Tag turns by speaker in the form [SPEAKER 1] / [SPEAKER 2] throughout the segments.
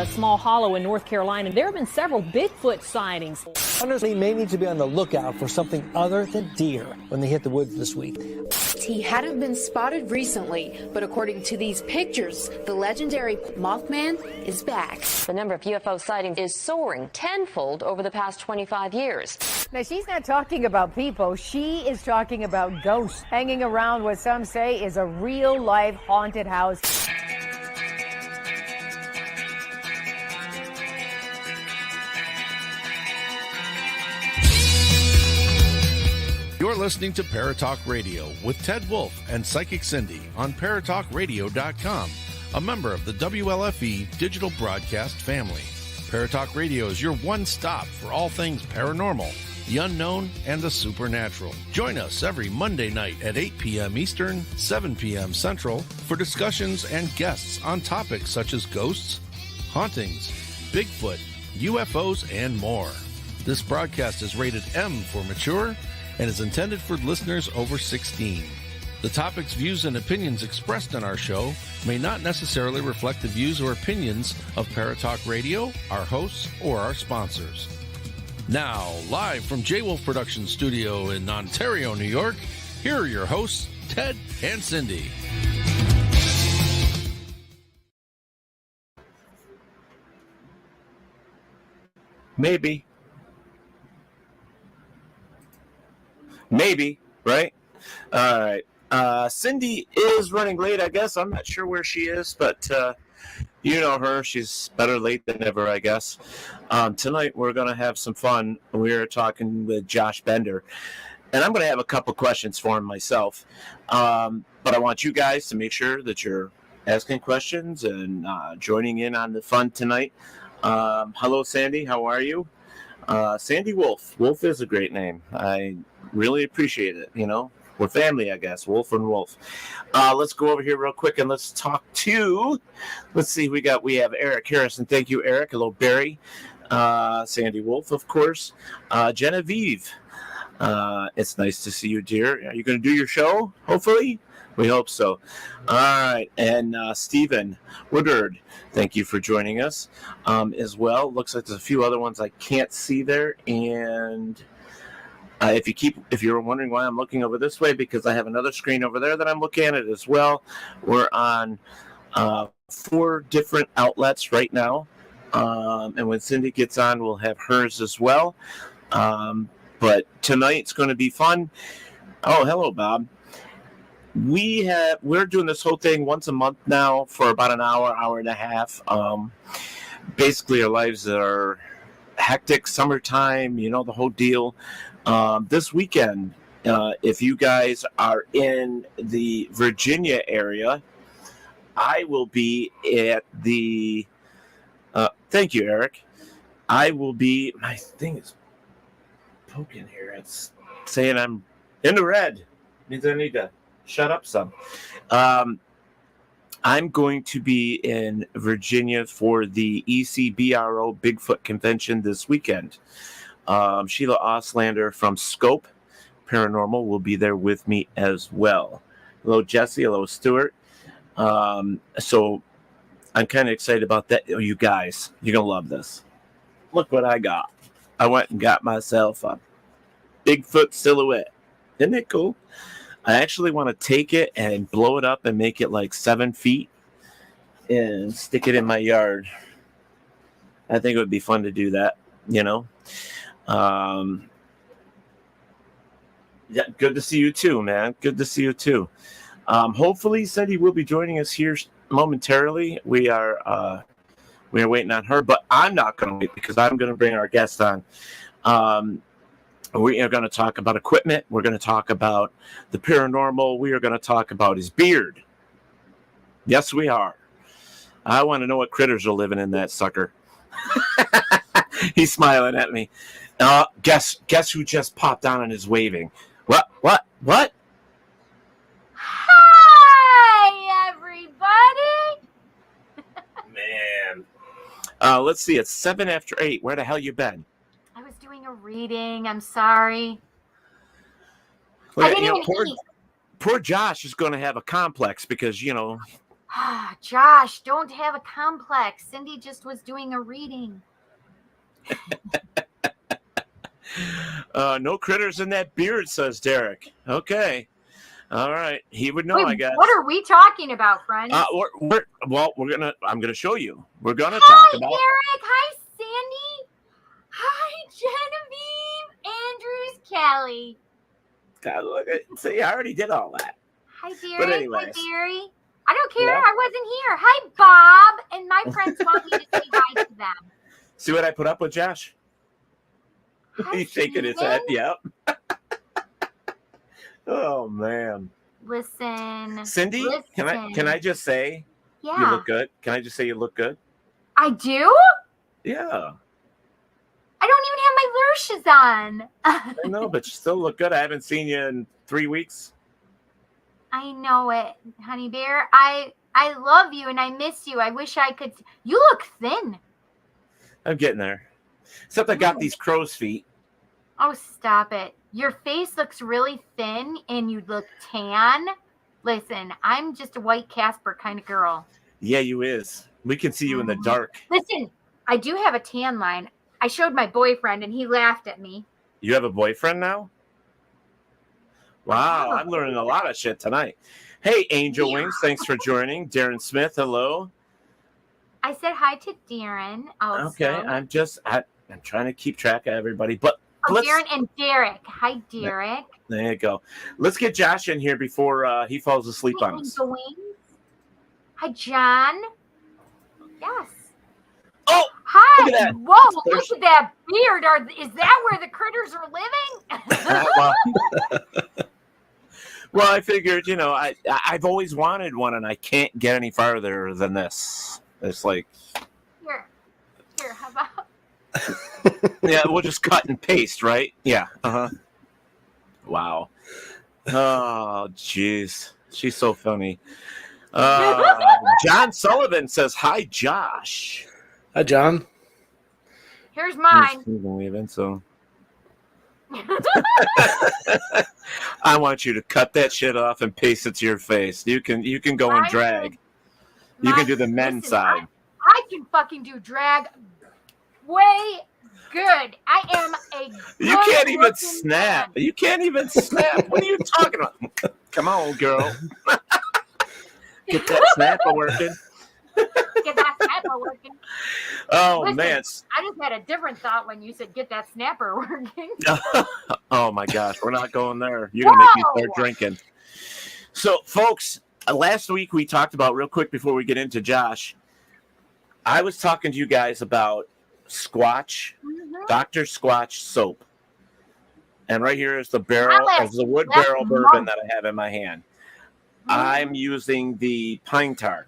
[SPEAKER 1] small hollow in North Carolina. There have been several Bigfoot sightings.
[SPEAKER 2] Hunters may need to be on the lookout for something other than deer when they hit the woods this week.
[SPEAKER 3] He hadn't been spotted recently, but according to these pictures, the legendary Mothman is back.
[SPEAKER 4] The number of UFO sightings is soaring tenfold over the past 25 years.
[SPEAKER 5] Now, she's not talking about people. She is talking about ghosts hanging around what some say is a real-life haunted house.
[SPEAKER 6] You're listening to Paratalk Radio with Ted Wolf and Psychic Cindy on Paratalkradio.com, a member of the WLFE digital broadcast family. Paratalk Radio is your one-stop for all things paranormal, the unknown, and the supernatural. Join us every Monday night at 8 p.m. Eastern, 7 p.m. Central for discussions and guests on topics such as ghosts, hauntings, Bigfoot, UFOs, and more. This broadcast is rated M for mature and is intended for listeners over 16. The topics, views, and opinions expressed on our show may not necessarily reflect the views or opinions of Paratalk Radio, our hosts, or our sponsors. Now, live from J-Wolf Production Studio in Ontario, New York, here are your hosts, Ted and Cindy.
[SPEAKER 7] Maybe, right? All right. Cindy is running late, I guess. I'm not sure where she is, but you know her. She's better late than never, I guess. Tonight, we're going to have some fun. We're talking with Josh Bender, and I'm going to have a couple questions for him myself. But I want you guys to make sure that you're asking questions and joining in on the fun tonight. Hello, Sandy. How are you? Sandy Wolf. Wolf is a great name. I really appreciate it. You know, we're family, I guess. Wolf and Wolf. Let's go over here real quick and let's talk to. Let's see. We have Eric Harrison. Thank you, Eric. Hello, Barry. Sandy Wolf, of course. Genevieve. It's nice to see you, dear. Are you going to do your show? Hopefully. We hope so. All right. And Stephen Woodard, thank you for joining us as well. Looks like there's a few other ones I can't see there. And if you're wondering why I'm looking over this way, because I have another screen over there that I'm looking at it as well. We're on 4 different outlets right now. And when Cindy gets on, we'll have hers as well. But tonight's going to be fun. Oh, hello, Bob. We're doing this whole thing once a month now for about an hour and a half. Basically, our lives are hectic, summertime, you know, the whole deal. This weekend, if you guys are in the Virginia area, I will be at the. Thank you, Eric. I will be. My thing is poking here. It's saying I'm in the red. Means I need to shut up some. I'm going to be in Virginia for the ECBRO Bigfoot Convention this weekend. Sheila Oslander from Scope Paranormal will be there with me as well. Hello, Jesse. Hello, Stuart. So I'm kind of excited about that. Oh, you guys, you're going to love this. Look what I got. I went and got myself a Bigfoot silhouette. Isn't it cool? I actually want to take it and blow it up and make it like 7 feet and stick it in my yard. I think it would be fun to do that, you know. Yeah, good to see you too, man. Good to see you too. Hopefully, Cindy will be joining us here momentarily. We are waiting on her, but I'm not going to wait because I'm going to bring our guest on. We are going to talk about equipment. We're going to talk about the paranormal. We are going to talk about his beard. Yes, we are. I want to know what critters are living in that sucker. He's smiling at me. Guess who just popped on and is waving? What?
[SPEAKER 8] Hi, everybody.
[SPEAKER 7] Man. Let's see. It's 7 after 8. Where the hell you been?
[SPEAKER 8] I was doing a reading. I'm sorry.
[SPEAKER 7] Well, poor Josh is going to have a complex because, you know,
[SPEAKER 8] Josh, don't have a complex. Cindy just was doing a reading.
[SPEAKER 7] No critters in that beard, says Derek. Okay. All right. He would know,
[SPEAKER 8] Wait,
[SPEAKER 7] I guess.
[SPEAKER 8] what are we talking about, friends?
[SPEAKER 7] I'm gonna show you. We're gonna
[SPEAKER 8] Hi,
[SPEAKER 7] talk about.
[SPEAKER 8] Derek. Hi, Sandy. Hi, Genevieve. Andrews, Kelly.
[SPEAKER 7] God, look at. See, I already did all that.
[SPEAKER 8] Hi, Derek.
[SPEAKER 7] But anyways.
[SPEAKER 8] Hi, Barry. I don't care.
[SPEAKER 7] Yeah.
[SPEAKER 8] I wasn't here. Hi, Bob. And my friends want me to say hi to them.
[SPEAKER 7] See what I put up with, Josh?
[SPEAKER 8] Hi,
[SPEAKER 7] He's shaking his
[SPEAKER 8] Steven.
[SPEAKER 7] head. Yep. Oh man.
[SPEAKER 8] Listen.
[SPEAKER 7] Cindy, can I just say
[SPEAKER 8] Yeah.
[SPEAKER 7] you look good? Can I just say you look good?
[SPEAKER 8] I do?
[SPEAKER 7] Yeah.
[SPEAKER 8] I don't even have my lashes on.
[SPEAKER 7] I know, but you still look good. I haven't seen you in 3 weeks.
[SPEAKER 8] I know it, honey bear. I love you and I miss you. I wish I could. You look thin.
[SPEAKER 7] I'm getting there. Except I got these crow's feet.
[SPEAKER 8] Oh, stop it. Your face looks really thin and you look tan. Listen, I'm just a white Casper kind of girl.
[SPEAKER 7] Yeah, you is. We can see you in the dark.
[SPEAKER 8] Listen, I do have a tan line. I showed my boyfriend and he laughed at me.
[SPEAKER 7] You have a boyfriend now? Wow, I'm learning a lot of shit tonight. Hey, Angel Wings, thanks for joining. Darren Smith, hello.
[SPEAKER 8] I said hi to Darren also.
[SPEAKER 7] Okay, I'm trying to keep track of everybody, but
[SPEAKER 8] Darren and Derek. Hi, Derek.
[SPEAKER 7] There you go. Let's get Josh in here before he falls asleep on us.
[SPEAKER 8] Angel Wings. Hi, John. Yes.
[SPEAKER 7] Oh,
[SPEAKER 8] hi.
[SPEAKER 7] look at that.
[SPEAKER 8] Whoa, look at that beard. Is that where the critters are living?
[SPEAKER 7] Well, I figured, I've always wanted one, and I can't get any farther than this. It's like...
[SPEAKER 8] Here, how about...
[SPEAKER 7] Yeah, we'll just cut and paste, right? Yeah, uh-huh. Wow. Oh, jeez. She's so funny. John Sullivan says, hi, Josh.
[SPEAKER 9] Hi, John.
[SPEAKER 8] Here's mine.
[SPEAKER 7] He's leaving, so... I want you to cut that shit off and paste it to your face. You can go and drag. You can do the men's side.
[SPEAKER 8] I can fucking do drag way good. I am a good
[SPEAKER 7] You can't even
[SPEAKER 8] looking
[SPEAKER 7] snap.
[SPEAKER 8] man.
[SPEAKER 7] You can't even snap. What are you talking about? Come on, girl. Get that snapper working.
[SPEAKER 8] Get that snapper working.
[SPEAKER 7] Oh,
[SPEAKER 8] Listen,
[SPEAKER 7] man.
[SPEAKER 8] I just had a different thought when you said get that snapper working.
[SPEAKER 7] Oh, my gosh. We're not going there. You're going to make me start drinking. So, folks, last week we talked about, real quick before we get into Josh, I was talking to you guys about Squatch, Dr. Squatch soap. And right here is the barrel of the wood barrel bourbon that I have in my hand. I'm using the pine tar.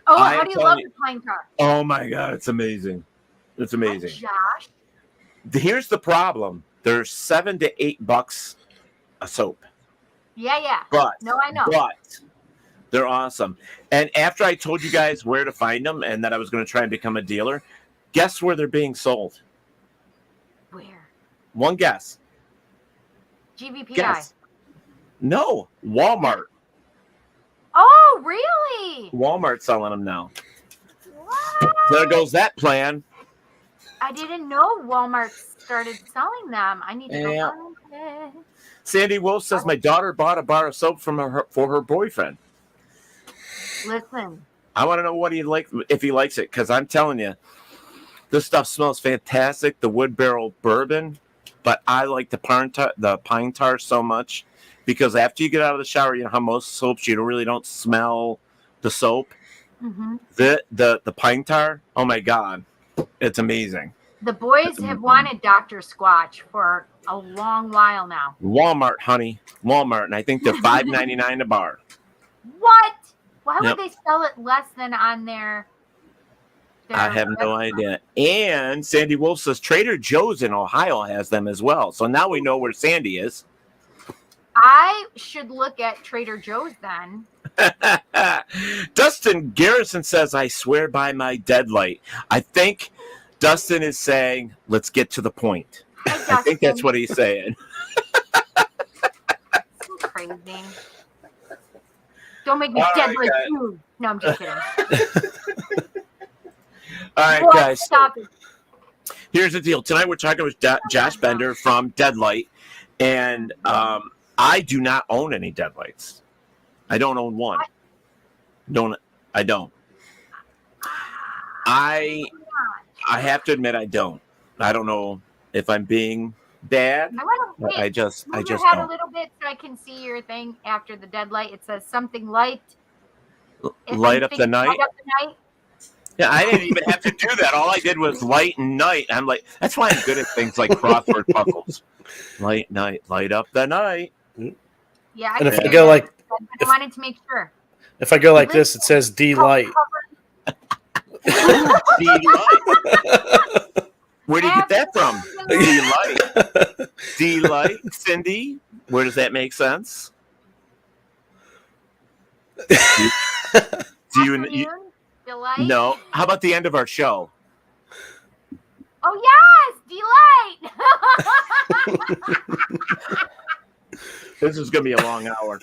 [SPEAKER 8] Oh, how do you love the pine tar?
[SPEAKER 7] Oh, my God. It's amazing. It's amazing.
[SPEAKER 8] Josh.
[SPEAKER 7] Here's the problem. There's $7 to $8 a soap.
[SPEAKER 8] Yeah.
[SPEAKER 7] But,
[SPEAKER 8] no, I know.
[SPEAKER 7] But they're awesome. And after I told you guys where to find them and that I was going to try and become a dealer, guess where they're being sold?
[SPEAKER 8] Where?
[SPEAKER 7] One guess.
[SPEAKER 8] GVPI.
[SPEAKER 7] Guess. No, Walmart.
[SPEAKER 8] Oh, really?
[SPEAKER 7] Walmart's selling them now.
[SPEAKER 8] What?
[SPEAKER 7] There goes that plan.
[SPEAKER 8] I didn't know Walmart started selling them. I need to go find it.
[SPEAKER 7] Sandy Wolf says my daughter bought a bar of soap for her boyfriend.
[SPEAKER 8] Listen.
[SPEAKER 7] I want to know if he likes it, because I'm telling you, this stuff smells fantastic. The wood barrel bourbon, but I like the pine tar so much because after you get out of the shower, you know how most soaps you really don't smell the soap.
[SPEAKER 8] Mm-hmm.
[SPEAKER 7] The pine tar, oh my God, it's amazing.
[SPEAKER 8] The boys have wanted Dr. Squatch for a long while now.
[SPEAKER 7] Walmart, honey, Walmart, and I think they're $5.99 a bar.
[SPEAKER 8] What? Why would they sell it less than on their
[SPEAKER 7] I have no idea. And Sandy Wolf says Trader Joe's in Ohio has them as well. So now we know where Sandy is.
[SPEAKER 8] I should look at Trader Joe's then.
[SPEAKER 7] Dustin Garrison says, I swear by my deadlight. I think Dustin is saying, let's get to the point. I think that's what he's saying.
[SPEAKER 8] So crazy. Don't make me
[SPEAKER 7] All
[SPEAKER 8] dead
[SPEAKER 7] right,
[SPEAKER 8] like
[SPEAKER 7] guys.
[SPEAKER 8] food. No, I'm just kidding.
[SPEAKER 7] All right,
[SPEAKER 8] What?
[SPEAKER 7] guys.
[SPEAKER 8] Stop it.
[SPEAKER 7] Here's the deal. Tonight we're talking with Josh Bender from Deadlight, and I do not own any Deadlights. I don't own one. I don't. I have to admit I don't. I don't know if I'm being bad. I just
[SPEAKER 8] Move your head
[SPEAKER 7] don't.
[SPEAKER 8] a little bit so I can see your thing after the Deadlight. It says something light.
[SPEAKER 7] Light up the night.
[SPEAKER 8] Light up the night.
[SPEAKER 7] Yeah, I didn't even have to do that. All I did was light and night. I'm like, that's why I'm good at things like crossword puzzles. Light night, light up the night.
[SPEAKER 8] Yeah,
[SPEAKER 9] And if I go like,
[SPEAKER 8] I wanted to make sure.
[SPEAKER 9] if I go like this, it says D-Light.
[SPEAKER 7] D-Light. Where do you get that from? D-Light. D-Light. Cindy, where does that make sense? Do you
[SPEAKER 8] Delight.
[SPEAKER 7] no. How about the end of our show?
[SPEAKER 8] Oh yes, delight.
[SPEAKER 7] This is going to be a long hour.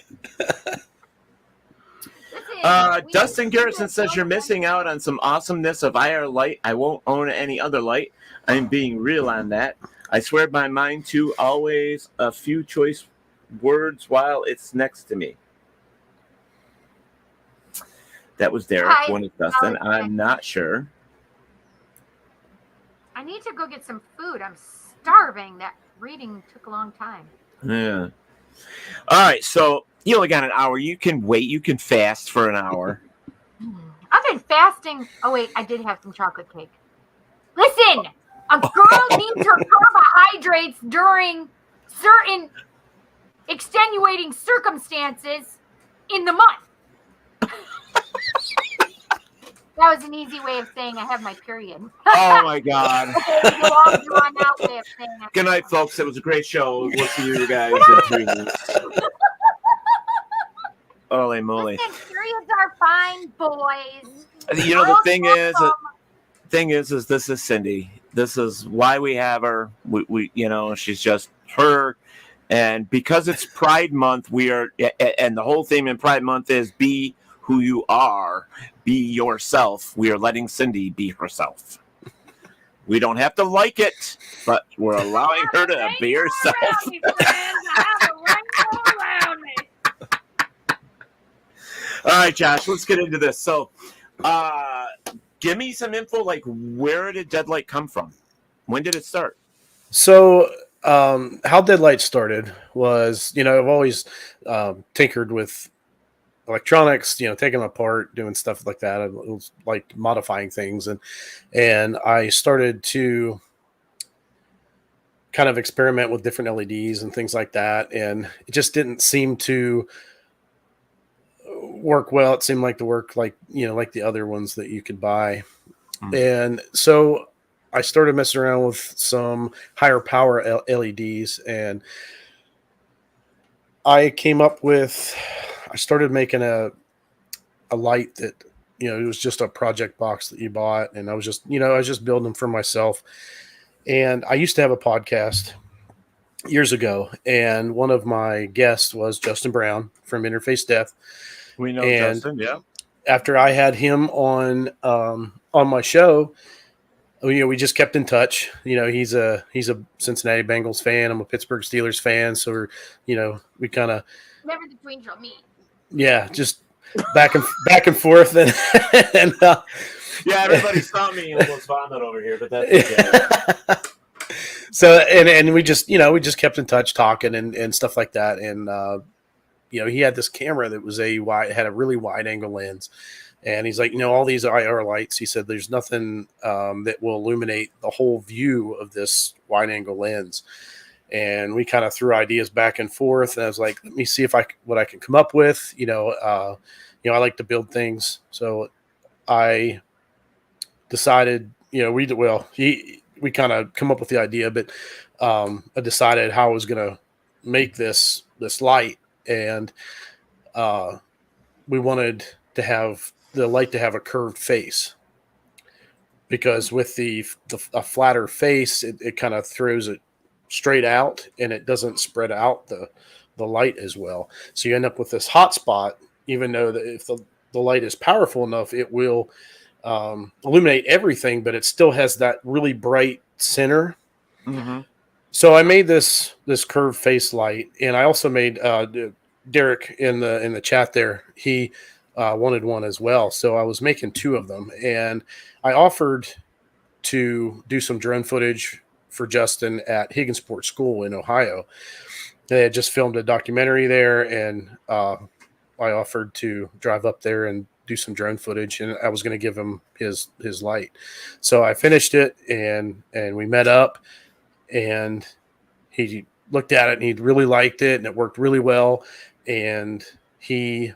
[SPEAKER 7] Dustin Garrison says you're missing out on some awesomeness of IR light. I won't own any other light. I'm being real on that. I swear by mine too. Always a few choice words while it's next to me. That was Derek. One is Dustin. I'm not sure.
[SPEAKER 8] I need to go get some food. I'm starving. That reading took a long time.
[SPEAKER 7] Yeah. All right. So you only got an hour. You can wait. You can fast for an hour.
[SPEAKER 8] I've been fasting. Oh, wait. I did have some chocolate cake. Listen, a girl needs her carbohydrates during certain extenuating circumstances in the month. That was an easy way of saying I have my period.
[SPEAKER 7] Oh, my God.
[SPEAKER 8] Drawn-out way of saying that.
[SPEAKER 7] Good night, folks. It was a great show. We'll see you guys in 3 weeks. Holy moly.
[SPEAKER 8] Listen, periods are fine, boys.
[SPEAKER 7] You know, the thing is this is Cindy. This is why we have her. We you know, she's just her. And because it's Pride Month, we are, and the whole theme in Pride Month is be who you are, be yourself. We are letting Cindy be herself. We don't have to like it, but we're allowing her to be herself. All right, Josh, let's get into this. So, give me some info, like where did Deadlight come from? When did it start?
[SPEAKER 9] So, how Deadlight started was, I've always tinkered with electronics, taking them apart, doing stuff like that. I was like modifying things, and I started to kind of experiment with different LEDs and things like that, and it just didn't seem to work well. It seemed like to work like the other ones that you could buy. And so I started messing around with some higher power LEDs, and I started making a light that, it was just a project box that you bought. And I was just building them for myself. And I used to have a podcast years ago, and one of my guests was Justin Brown from Interface Death.
[SPEAKER 7] We know Justin, yeah.
[SPEAKER 9] After I had him on my show, we just kept in touch. He's a Cincinnati Bengals fan. I'm a Pittsburgh Steelers fan. So we kind of
[SPEAKER 8] never the twins of me.
[SPEAKER 9] Yeah, just back and forth, and
[SPEAKER 7] yeah, everybody saw me almost vomit over here, but that's okay.
[SPEAKER 9] So and we just kept in touch, talking and stuff like that, and he had this camera that had a really wide angle lens. And he's like, all these IR lights, he said, there's nothing that will illuminate the whole view of this wide angle lens. And we kind of threw ideas back and forth. And I was like, let me see what I can come up with. I like to build things. So I decided, we kind of come up with the idea, but I decided how I was going to make this light. And we wanted to have the light to have a curved face, because with a flatter face, it kind of throws it straight out and it doesn't spread out the light as well. So you end up with this hot spot even though that if the light is powerful enough, it will illuminate everything, but it still has that really bright center.
[SPEAKER 7] Mm-hmm.
[SPEAKER 9] So I made this curved face light, and I also made Derek in the chat there. He wanted one as well, so I was making two of them, and I offered to do some drone footage for Justin at Higginsport School in Ohio. They had just filmed a documentary there, and I offered to drive up there and do some drone footage, and I was going to give him his light. So I finished it, and we met up, and he looked at it, and he really liked it, and it worked really well. And he's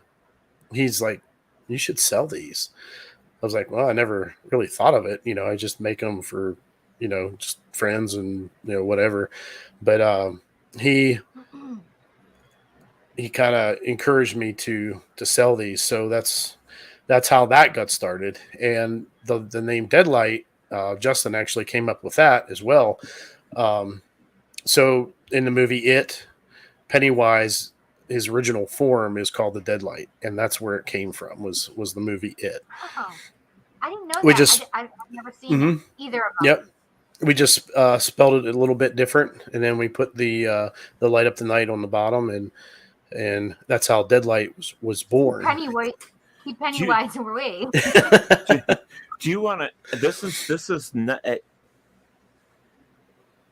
[SPEAKER 9] like, "You should sell these." I was like, "Well, I never really thought of it. I just make them for, just friends and whatever." But he kind of encouraged me to sell these, so that's how that got started. And the name Deadlight, Justin actually came up with that as well. So in the movie It, Pennywise, his original form is called the Deadlight, and that's where it came from. Was the movie It?
[SPEAKER 8] Oh, I didn't know that. I've never seen either of them.
[SPEAKER 9] Yep. We just spelled it a little bit different, and then we put the light up the night on the bottom, and that's how Deadlight was born.
[SPEAKER 8] Keep Pennywise away.
[SPEAKER 7] Do you want to? This is not.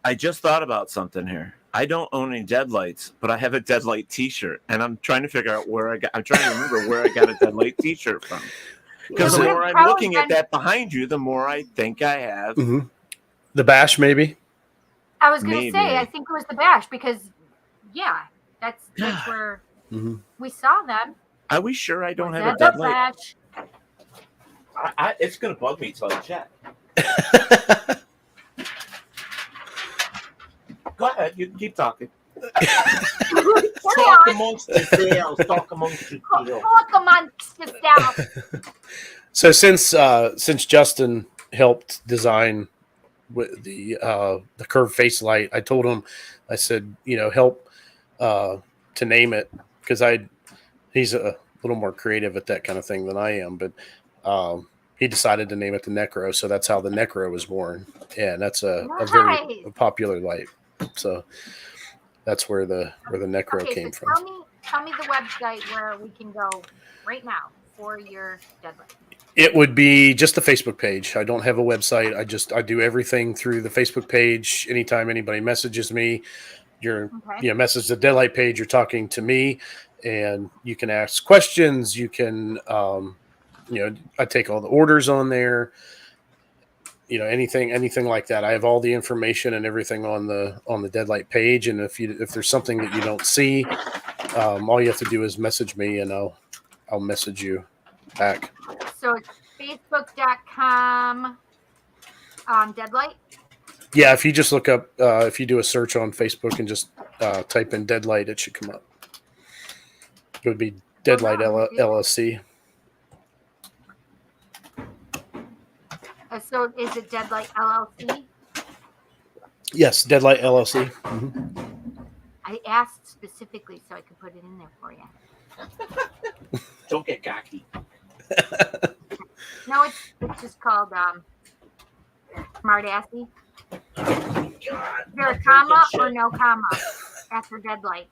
[SPEAKER 7] I just thought about something here. I don't own any Deadlights, but I have a Deadlight T-shirt, and I'm trying to figure out where I'm trying to remember where I got a Deadlight T-shirt from. Because the more I'm looking at that behind you, the more I think I have.
[SPEAKER 9] Mm-hmm. The Bash, maybe.
[SPEAKER 8] I was going to say, I think it was the Bash because, that's where we saw them.
[SPEAKER 7] Are we sure I don't have a Deadlight?
[SPEAKER 8] Bash.
[SPEAKER 7] It's going to bug me till I check. Go ahead. You can keep talking. Talk amongst yourselves. Talk amongst yourselves.
[SPEAKER 8] Talk amongst yourselves.
[SPEAKER 9] So since Justin helped design with the curved face light, I told him, I said, help to name it, because he's a little more creative at that kind of thing than I am, but he decided to name it the Necro, so that's how the Necro was born, and that's a very popular light. So that's where the Necro came from.
[SPEAKER 8] Tell me the website where we can go right now for your Deadlight.
[SPEAKER 9] It would be just the Facebook page. I don't have a website. I do everything through the Facebook page. Anytime anybody messages me, message the Deadlight page, you're talking to me, and you can ask questions. You can, I take all the orders on there. Anything like that. I have all the information and everything on the Deadlight page. And if there's something that you don't see, all you have to do is message me, and I'll message you back.
[SPEAKER 8] So it's facebook.com Deadlight? Yeah,
[SPEAKER 9] if you just look up, if you do a search on Facebook and just type in Deadlight, it should come up. It would be Deadlight LLC.
[SPEAKER 8] So is it Deadlight LLC?
[SPEAKER 9] Yes, Deadlight LLC. Mm-hmm.
[SPEAKER 8] I asked specifically so I could put it in there for you.
[SPEAKER 7] Don't get cocky.
[SPEAKER 8] No, it's just called Smartassy.
[SPEAKER 7] God,
[SPEAKER 8] is there a comma or no comma after Deadlight?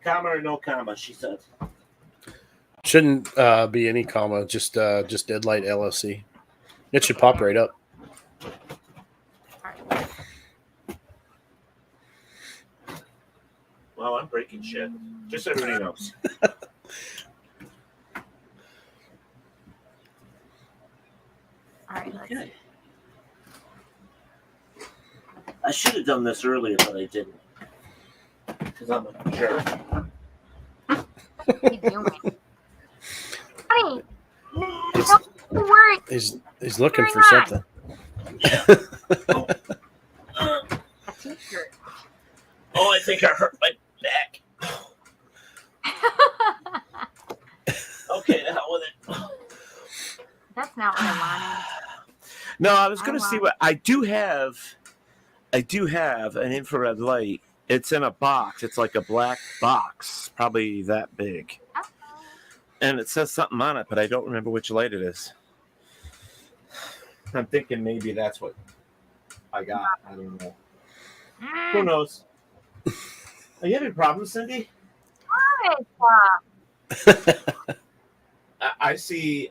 [SPEAKER 7] Comma or no comma, she said.
[SPEAKER 9] Shouldn't be any comma, just Deadlight LLC. It should pop right up.
[SPEAKER 8] Right.
[SPEAKER 7] Well, I'm breaking shit. Just so everybody knows.
[SPEAKER 8] All right, let's see.
[SPEAKER 7] I should have done this earlier, but I didn't. Because I'm a jerk.
[SPEAKER 8] What are you doing? Honey, don't worry.
[SPEAKER 9] He's looking for something.
[SPEAKER 8] A t-shirt.
[SPEAKER 7] Oh, I think I hurt my back. Okay, the hell with it.
[SPEAKER 8] That's not what I wanted.
[SPEAKER 7] No, I was going to see what I do have. I do have an infrared light, It's in a box. It's like a black box, probably that big. And it says something on it, but I don't remember which light it is. I'm thinking maybe that's what I got. I don't know. Who knows? Are you having problems, Cindy? I see.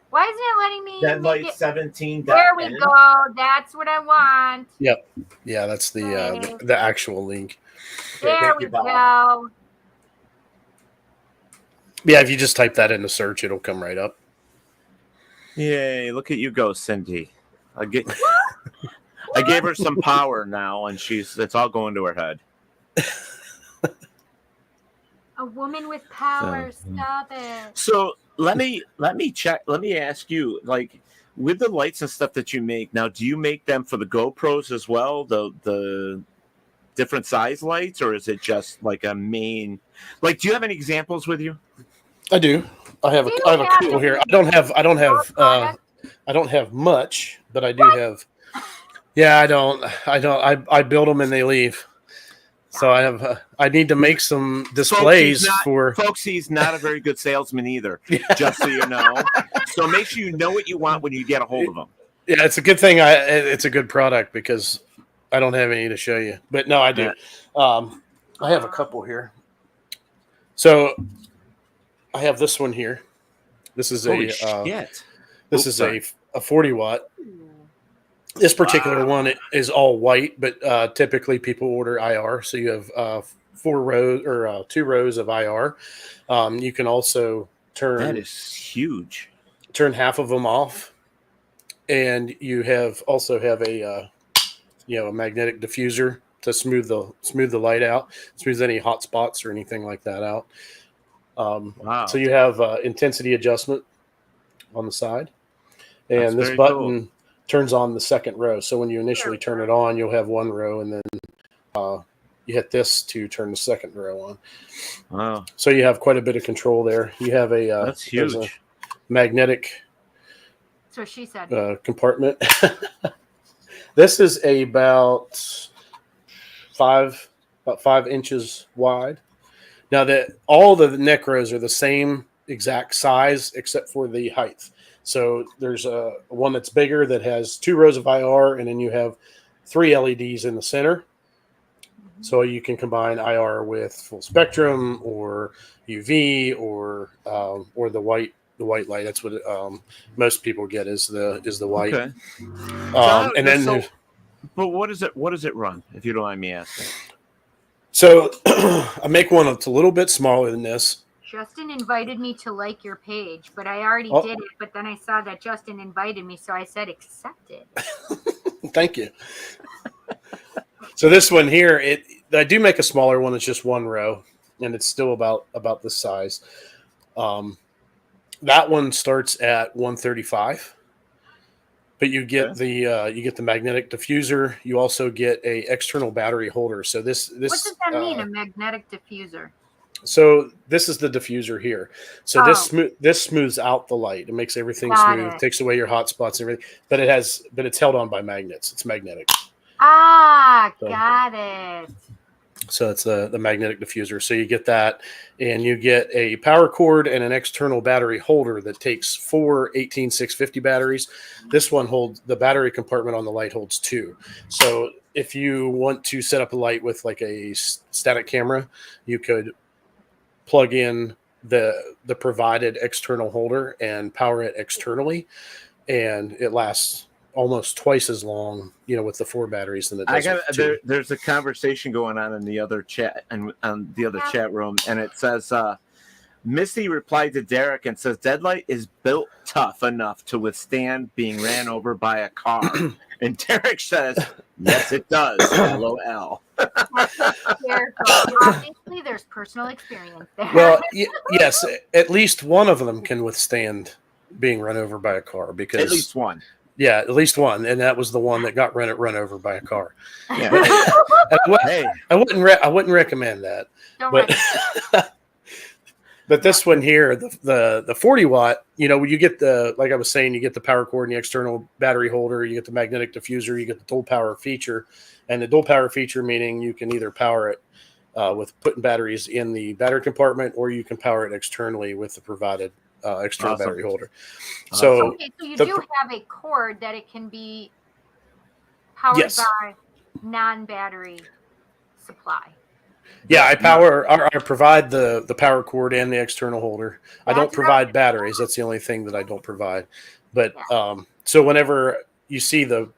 [SPEAKER 8] Why isn't it letting me?
[SPEAKER 7] Deadlight 17.
[SPEAKER 8] There we go. That's what I want.
[SPEAKER 9] Yep. Yeah, that's the actual link.
[SPEAKER 8] There we go.
[SPEAKER 9] Yeah, if you just type that into search, it'll come right up.
[SPEAKER 7] Yay! Look at you go, Cindy. I gave her some power now, and it's all going to her head.
[SPEAKER 8] A woman with power. Stop it.
[SPEAKER 7] So let me check. Let me ask you, like, with the lights and stuff that you make now, do you make them for the GoPros as well? The different size lights, or is it just like a main? Like, do you have any examples with you?
[SPEAKER 9] I do. I have a couple here. I don't have much, but I do have. Yeah, I don't. I build them and they leave. So I need to make some displays
[SPEAKER 7] folks. He's not a very good salesman either. Just so you know. So make sure you know what you want when you get a hold of them.
[SPEAKER 9] Yeah, it's a good thing. It's a good product because I don't have any to show you. But no, I do. Yeah. I have a couple here. So I have this one here. This is a 40 watt. This particular one is all white, but typically people order IR. So you have 4 rows or 2 rows of IR. You can also turn.
[SPEAKER 7] That is huge.
[SPEAKER 9] Turn half of them off, and you also have a magnetic diffuser to smooth the light out, smooth any hot spots or anything like that out.
[SPEAKER 7] Wow.
[SPEAKER 9] So you have intensity adjustment on the side, and this button turns on the second row. So when you initially turn it on, you'll have 1 row, and then you hit this to turn the second row on.
[SPEAKER 7] Wow.
[SPEAKER 9] So you have quite a bit of control there. You have
[SPEAKER 7] that's huge.
[SPEAKER 9] A magnetic
[SPEAKER 8] So she said
[SPEAKER 9] compartment. This is about 5 inches wide. Now that all the neck rows are the same exact size except for the height. So there's one that's bigger that has 2 rows of IR, and then you have 3 LEDs in the center. So you can combine IR with full spectrum or UV or the white light. That's what most people get is the white.
[SPEAKER 7] Okay. But what does it run, if you don't mind me asking?
[SPEAKER 9] So I make one that's a little bit smaller than this.
[SPEAKER 8] Justin invited me to like your page, but I already did it. But then I saw that Justin invited me, so I said accepted.
[SPEAKER 9] Thank you. So this one here, I do make a smaller one. It's just 1 row, and it's still about this size. That one starts at $135, but you get the magnetic diffuser. You also get a external battery holder. So this what
[SPEAKER 8] does that mean? A magnetic diffuser?
[SPEAKER 9] So this is the diffuser here. So this smooths out the light. It makes everything smooth. Takes away your hot spots and everything. But it's held on by magnets. It's magnetic.
[SPEAKER 8] Got it.
[SPEAKER 9] So it's the magnetic diffuser. So you get that, and you get a power cord and an external battery holder that takes 4 18650 batteries. This one holds the battery compartment on the light holds 2. So if you want to set up a light with like a static camera, you could plug in the provided external holder and power it externally, and it lasts almost twice as long, with the 4 batteries than it does.
[SPEAKER 7] There's a conversation going on in the other chat and on the other chat room, and it says Missy replied to Derek and says Deadlight is built tough enough to withstand being ran over by a car, and Derek says yes, it does. LOL.
[SPEAKER 8] Obviously, there's personal experience there.
[SPEAKER 9] Well, yes, at least one of them can withstand being run over by a car because
[SPEAKER 7] at least one.
[SPEAKER 9] Yeah, at least one, and that was the one that got run over by a car.
[SPEAKER 7] Yeah.
[SPEAKER 9] I wouldn't recommend that. But this one here, the 40 watt, you get like I was saying, you get the power cord and the external battery holder, you get the magnetic diffuser, you get the dual power feature, and the dual power feature meaning you can either power it with putting batteries in the battery compartment, or you can power it externally with the provided external battery holder. So,
[SPEAKER 8] okay, so you do have a cord that it can be powered by non-battery supply.
[SPEAKER 9] Yeah, I provide the power cord and the external holder. I don't provide batteries. That's the only thing that I don't provide. But so whenever you see the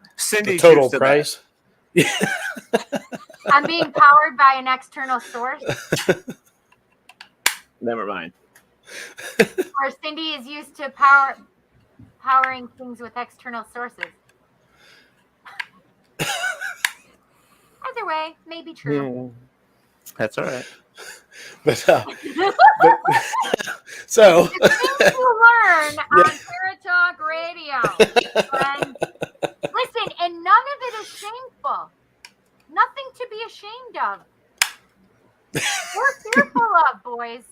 [SPEAKER 9] total price,
[SPEAKER 8] I'm being powered by an external source.
[SPEAKER 7] Never mind.
[SPEAKER 8] Or Cindy is used to powering things with external sources. Either way, may be true.
[SPEAKER 7] That's all right.
[SPEAKER 9] But so
[SPEAKER 8] the things you learn on Paratalk Radio. And listen, and none of it is shameful. Nothing to be ashamed of. We're fearful of, boys.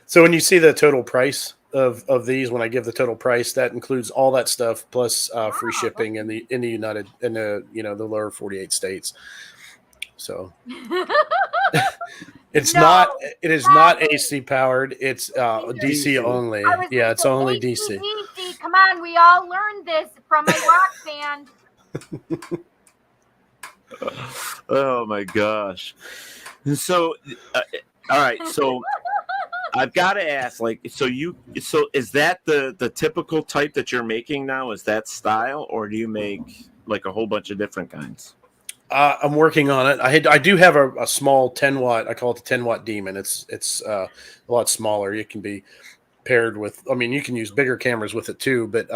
[SPEAKER 9] So when you see the total price of these, when I give the total price, that includes all that stuff plus free shipping in the the lower 48 states. So it is not AC powered. It's DC only. Yeah, it's only DC.
[SPEAKER 8] Come on, we all learned this from a rock band.
[SPEAKER 7] Oh my gosh. So all right, so I've got to ask, so is that the typical type that you're making now? Is that style, or do you make like a whole bunch of different kinds?
[SPEAKER 9] I'm working on it. I do have a small 10 watt. I call it the 10 watt Demon. It's a lot smaller. It can be paired with. I mean, you can use bigger cameras with it too, but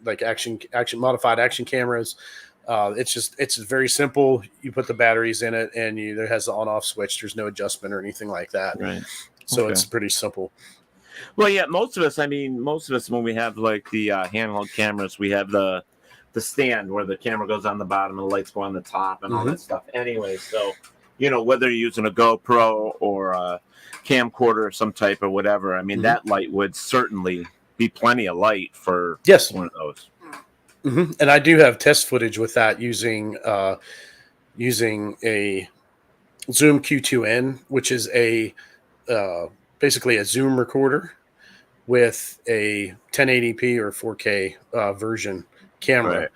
[SPEAKER 9] like modified action cameras. It's very simple. You put the batteries in it, and there has the on off switch. There's no adjustment or anything like that.
[SPEAKER 7] Right.
[SPEAKER 9] So it's pretty simple.
[SPEAKER 7] Well, yeah, most of us when we have like the handheld cameras, we have the stand where the camera goes on the bottom and the lights go on the top and all that stuff. Anyway, so whether you're using a GoPro or a camcorder or some type of whatever, I mean that light would certainly be plenty of light for one of those.
[SPEAKER 9] Mm-hmm. And I do have test footage with that using a Zoom Q2N, which is basically a Zoom recorder with a 1080p or 4K version camera. Right.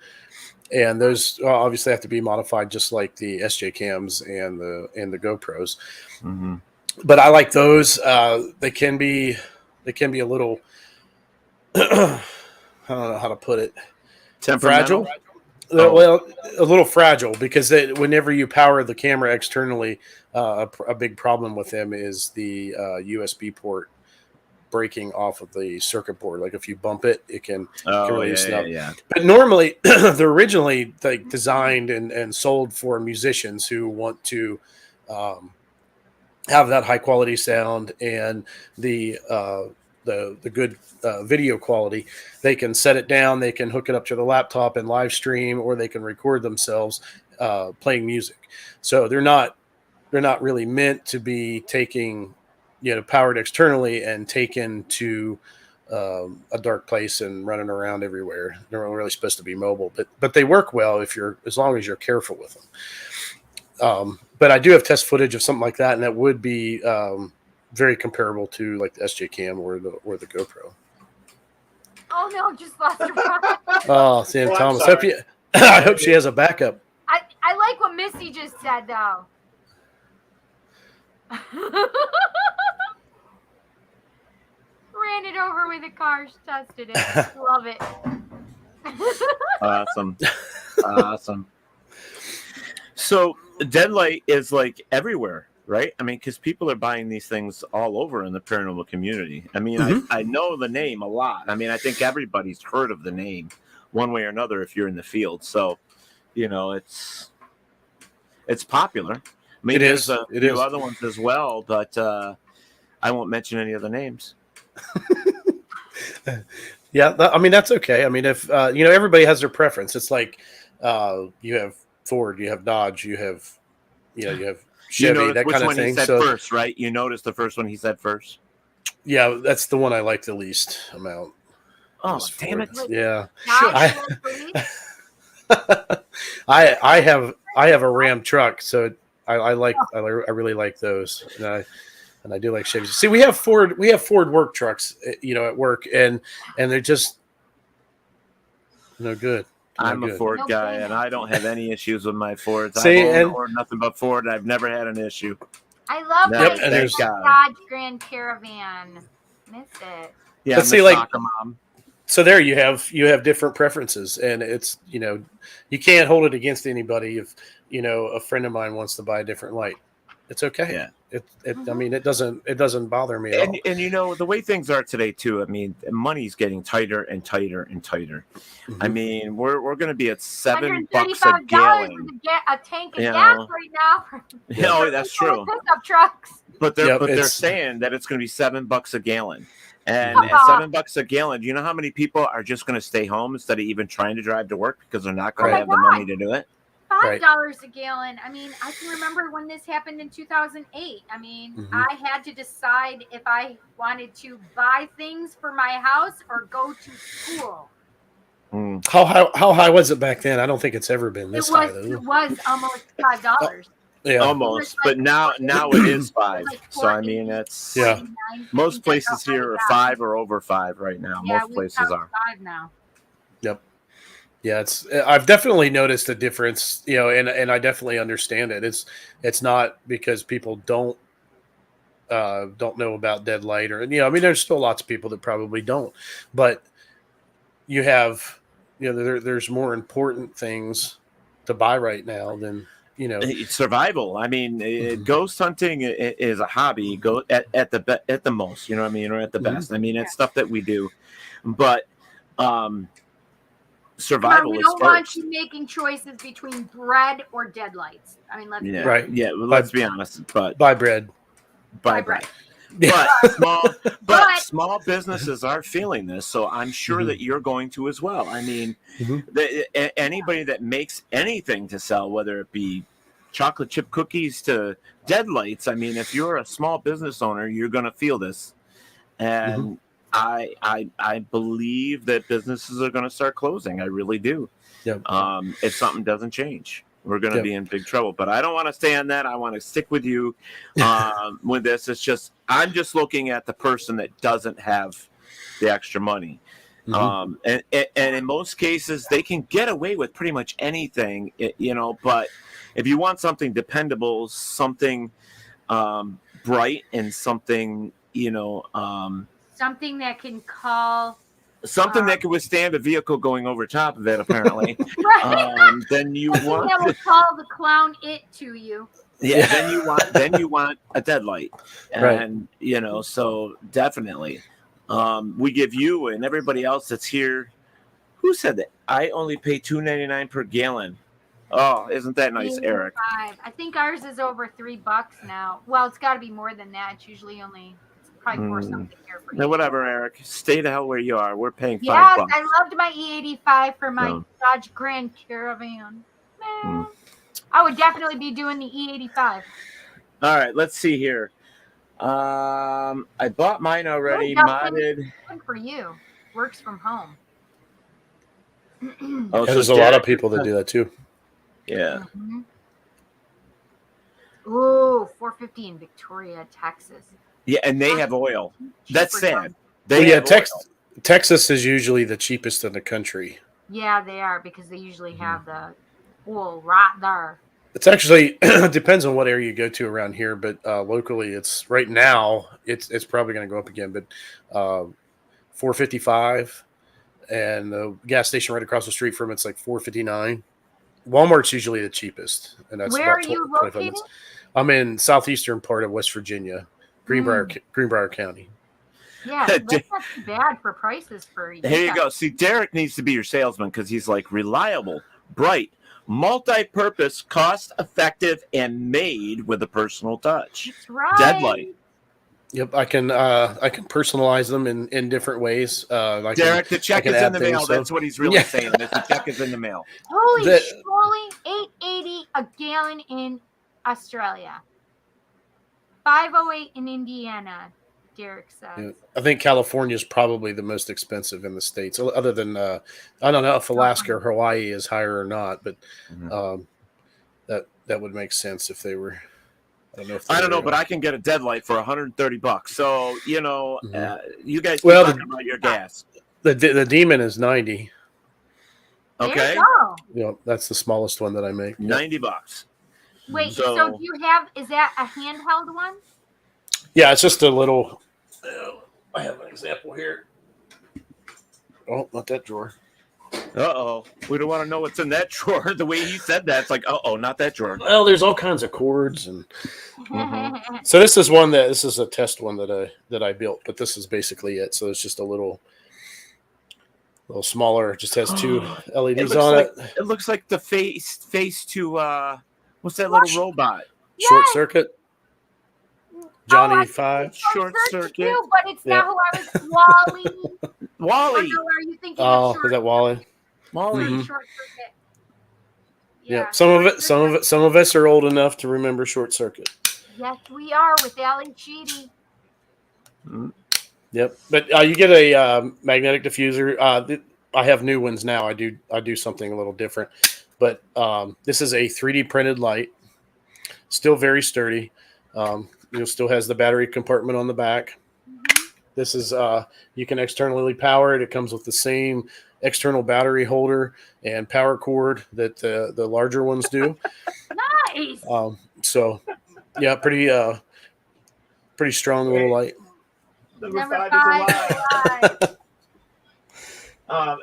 [SPEAKER 9] And those obviously have to be modified just like the SJ cams and the GoPros. Mm-hmm. But I like those. They can be a little I don't know how to put it. Fragile. Well, a little fragile because whenever you power the camera externally, a big problem with them is the USB port breaking off of the circuit board. Like if you bump it, it can really snap. Yeah. But normally, they're originally designed and sold for musicians who want to have that high quality sound and the good video quality. They can set it down, they can hook it up to the laptop and live stream, or they can record themselves playing music. So they're not really meant to be taking, powered externally and taken to a dark place and running around everywhere. They're not really supposed to be mobile, but they work well as long as you're careful with them. But I do have test footage of something like that, and that would be very comparable to like the SJ Cam or the GoPro.
[SPEAKER 8] Oh no, just lost her phone.
[SPEAKER 9] Oh, Sam Thomas. I hope she has a backup.
[SPEAKER 8] I like what Missy just said though. Ran it over with a car, tested it. Love it.
[SPEAKER 7] Awesome. So Deadlight is like everywhere, right? I mean, because people are buying these things all over in the paranormal community. I mean, I know the name a lot. I mean, I think everybody's heard of the name one way or another if you're in the field. So, it's popular. I mean, there's a few other ones as well, but I won't mention any other names.
[SPEAKER 9] Yeah, I mean, that's okay. I mean, if everybody has their preference. It's like you have Ford, you have Dodge, you have Chevy, that kind of thing.
[SPEAKER 7] He said
[SPEAKER 9] So
[SPEAKER 7] first, right? You noticed the first one he said first.
[SPEAKER 9] yeah, that's the one I like the least amount.
[SPEAKER 7] Oh, damn it!
[SPEAKER 9] Yeah,
[SPEAKER 8] Not
[SPEAKER 9] I have a Ram truck, so I really like those, and I do like Chevys. See, we have Ford work trucks, at work, and they're just no good.
[SPEAKER 7] I'm a Ford guy, and I don't have any issues with my Fords.
[SPEAKER 9] See,
[SPEAKER 7] or nothing but Ford. I've never had an issue.
[SPEAKER 8] I love
[SPEAKER 7] Yep,
[SPEAKER 8] my
[SPEAKER 7] thank God.
[SPEAKER 8] Dodge Grand Caravan. Miss it.
[SPEAKER 7] Yeah,
[SPEAKER 9] But
[SPEAKER 7] I'm
[SPEAKER 9] see,
[SPEAKER 7] the
[SPEAKER 9] like,
[SPEAKER 7] soccer mom.
[SPEAKER 9] so there you have different preferences, and it's you can't hold it against anybody if a friend of mine wants to buy a different light. It's okay.
[SPEAKER 7] Yeah.
[SPEAKER 9] I mean, it doesn't bother me at all.
[SPEAKER 7] And the way things are today too. I mean, money's getting tighter and tighter and tighter.
[SPEAKER 9] Mm-hmm.
[SPEAKER 7] I mean, we're going to be at $7
[SPEAKER 8] $135
[SPEAKER 7] a gallon.
[SPEAKER 8] a tank of gas right now.
[SPEAKER 7] No, that's true.
[SPEAKER 8] Pickup trucks.
[SPEAKER 7] But they're saying that it's going to be $7 a gallon. And at $7 a gallon, do you know how many people are just going to stay home instead of even trying to drive to work because they're not going to have the money to do it?
[SPEAKER 8] $5 a gallon. I mean, I can remember when this happened in 2008. I mean, I had to decide if I wanted to buy things for my house or go to school.
[SPEAKER 9] How high was it back then? I don't think it's ever been this high.
[SPEAKER 8] It was almost $5.
[SPEAKER 9] Yeah,
[SPEAKER 7] almost. But now it is $5. So I mean, it's most places here are $5 or over $5 right now. Most places are
[SPEAKER 8] $5 now.
[SPEAKER 9] Yep. Yeah, I've definitely noticed a difference, and I definitely understand it. It's not because people don't know about dead light or I mean, there's still lots of people that probably don't, but you have there's more important things to buy right now than
[SPEAKER 7] survival. I mean, ghost hunting is a hobby. Go at the most, you know what I mean, or at the best. I mean, it's stuff that we do, but survival
[SPEAKER 8] we
[SPEAKER 7] is
[SPEAKER 8] don't
[SPEAKER 7] first.
[SPEAKER 8] want you making choices between bread or deadlights. I mean, let's
[SPEAKER 7] let's be honest. But
[SPEAKER 9] buy bread.
[SPEAKER 7] Buy bread. But small businesses are feeling this, so I'm sure that you're going to as well. I mean, anybody that makes anything to sell, whether it be chocolate chip cookies to deadlights, I mean, if you're a small business owner, you're going to feel this. And I believe that businesses are going to start closing. I really do.
[SPEAKER 9] Yep.
[SPEAKER 7] If something doesn't change, we're going to be in big trouble. But I don't want to stay on that. I want to stick with you with this. It's just I'm just looking at the person that doesn't have the extra money. And in most cases, they can get away with pretty much anything, But if you want something dependable, something bright, and something,
[SPEAKER 8] something that can call.
[SPEAKER 7] Something that can withstand a vehicle going over top of it, apparently. Then you want
[SPEAKER 8] that will call the clown it to you.
[SPEAKER 7] Yeah, then you want a deadlight, and so definitely, we give you and everybody else that's here. Who said that? I only pay $2.99 per gallon. Oh, isn't that nice, Eric?
[SPEAKER 8] I think ours is over $3 now. Well, it's got to be more than that. It's usually probably more something here for you.
[SPEAKER 7] No, whatever, Eric. Stay the hell where you are. We're paying $5.
[SPEAKER 8] Yes, I loved my E85 for my Dodge Grand Caravan. Man, I would definitely be doing the E85.
[SPEAKER 7] All right, let's see here. I bought mine already. Modded.
[SPEAKER 8] Good for you. Works from home.
[SPEAKER 9] There's a lot of people that do that too.
[SPEAKER 7] Yeah.
[SPEAKER 8] Ooh, 450 in Victoria, Texas.
[SPEAKER 7] Yeah, and they have oil. That's sad.
[SPEAKER 9] Texas is usually the cheapest in the country.
[SPEAKER 8] Yeah, they are because they usually have the oil right there.
[SPEAKER 9] It's actually depends on what area you go to around here, but locally, it's right now it's probably going to go up again. But $4.55, and the gas station right across the street from it's like $4.59. Walmart's usually the cheapest, and that's
[SPEAKER 8] where
[SPEAKER 9] about
[SPEAKER 8] are you
[SPEAKER 9] 25
[SPEAKER 8] located?
[SPEAKER 9] minutes. I'm in southeastern part of West Virginia, Greenbrier County.
[SPEAKER 8] Yeah, that's not too bad for prices for you.
[SPEAKER 7] Here you go. See, Derek needs to be your salesman because he's like reliable, bright, multi-purpose, cost-effective, and made with a personal touch.
[SPEAKER 8] That's right.
[SPEAKER 7] Deadlight.
[SPEAKER 9] Yep, I can personalize them in different ways.
[SPEAKER 7] Derek, the check is in the mail. That's what he's really saying. Is the check is in the mail.
[SPEAKER 8] Holy schmoly, $8.80 a gallon in Australia. $508 in Indiana, Derek says.
[SPEAKER 9] Yeah. I think California is probably the most expensive in the states, other than I don't know if Alaska or Hawaii is higher or not, but that would make sense if they were. I don't know
[SPEAKER 7] but I can get a Deadlight for $130. So you guys keep talking about your gas.
[SPEAKER 9] The Demon is $90.
[SPEAKER 7] Okay.
[SPEAKER 9] Yeah, that's the smallest one that I make.
[SPEAKER 8] $90. Wait, so do you have? Is that a handheld one?
[SPEAKER 9] Yeah, it's just a little. I have an example here. Oh, not that drawer.
[SPEAKER 7] We don't want to know what's in that drawer. The way he said that, it's like, not that drawer.
[SPEAKER 9] Well, there's all kinds of cords and. So this is a test one that I built, but this is basically it. So it's just a little smaller. It just has two LEDs on it.
[SPEAKER 7] It looks like the face to what's that little robot?
[SPEAKER 9] Short Circuit. Johnny 5.
[SPEAKER 7] Short Circuit.
[SPEAKER 8] Too, but it's not who I was. Wally.
[SPEAKER 7] Wally.
[SPEAKER 8] Or are you thinking of
[SPEAKER 9] is that Wally?
[SPEAKER 7] Wally.
[SPEAKER 8] Short Circuit.
[SPEAKER 9] Yeah. Some of us are old enough to remember Short Circuit.
[SPEAKER 8] Yes, we are with Ali Sheedy.
[SPEAKER 9] Yep, but you get a magnetic diffuser. I have new ones now. I do something a little different, but this is a 3D printed light, still very sturdy. Still has the battery compartment on the back. This is you can externally power it. It comes with the same external battery holder and power cord that the larger ones do.
[SPEAKER 8] Nice.
[SPEAKER 9] So yeah, pretty strong little light.
[SPEAKER 7] Number 5 is alive.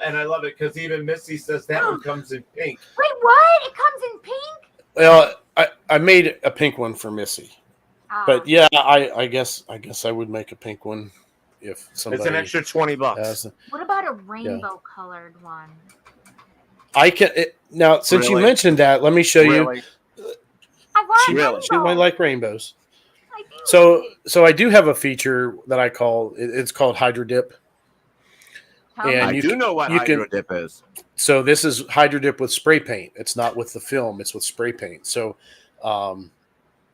[SPEAKER 7] And I love it because even Missy says that one comes in pink.
[SPEAKER 8] Wait, what? It comes in pink?
[SPEAKER 9] Well, I made a pink one for Missy. But yeah, I guess I would make a pink one if somebody.
[SPEAKER 7] It's an extra $20.
[SPEAKER 8] What about a rainbow colored one?
[SPEAKER 9] I can now since you mentioned that, let me show you.
[SPEAKER 8] She
[SPEAKER 9] might like rainbows. So I do have a feature that I call it's called Hydro Dip.
[SPEAKER 7] And I do know what Hydro Dip is.
[SPEAKER 9] So this is Hydro Dip with spray paint. It's not with the film. It's with spray paint. So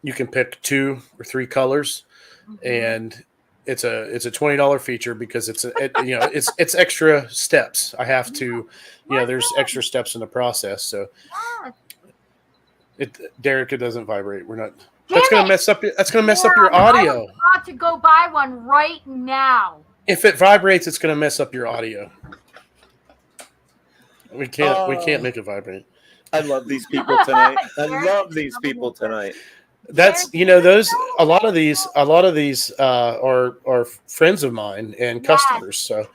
[SPEAKER 9] you can pick 2 or 3 colors, and it's a $20 feature because it's extra steps. I have to, there's extra steps in the process. So Derek, it doesn't vibrate. We're not. That's gonna mess up your audio.
[SPEAKER 8] I'm about to go buy one right now.
[SPEAKER 9] If it vibrates, it's gonna mess up your audio. We can't make it vibrate.
[SPEAKER 7] I love these people tonight.
[SPEAKER 9] That's those a lot of these are friends of mine and customers. So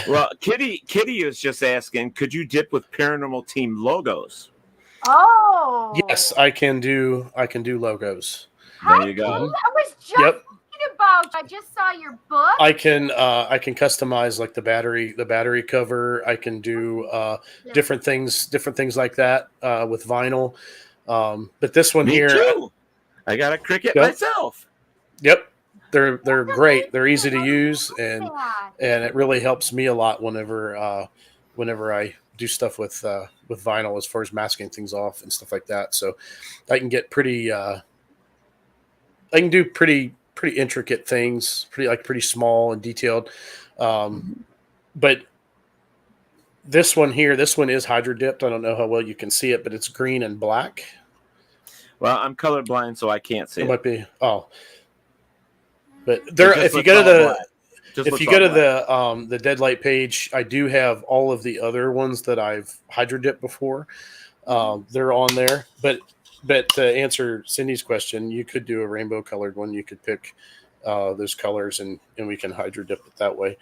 [SPEAKER 7] well, Kitty is just asking, could you dip with Paranormal Team logos?
[SPEAKER 8] Oh
[SPEAKER 9] yes, I can do logos.
[SPEAKER 7] There you go.
[SPEAKER 8] I was just thinking about. I just saw your book.
[SPEAKER 9] I can customize like the battery cover. I can do different things like that with vinyl. But this one here,
[SPEAKER 7] too. I got a Cricut myself.
[SPEAKER 9] Yep, they're great. They're easy to use, and it really helps me a lot whenever I do stuff with vinyl as far as masking things off and stuff like that. So I can get pretty intricate things, pretty small and detailed. But this one is hydro dipped. I don't know how well you can see it, but it's green and black.
[SPEAKER 7] Well, I'm colorblind, so I can't see it.
[SPEAKER 9] Might be. Oh, but there. If you go to the Deadlight page, I do have all of the other ones that I've hydro dipped before. They're on there. But to answer Cindy's question, you could do a rainbow colored one. You could pick those colors and we can hydro dip it that way.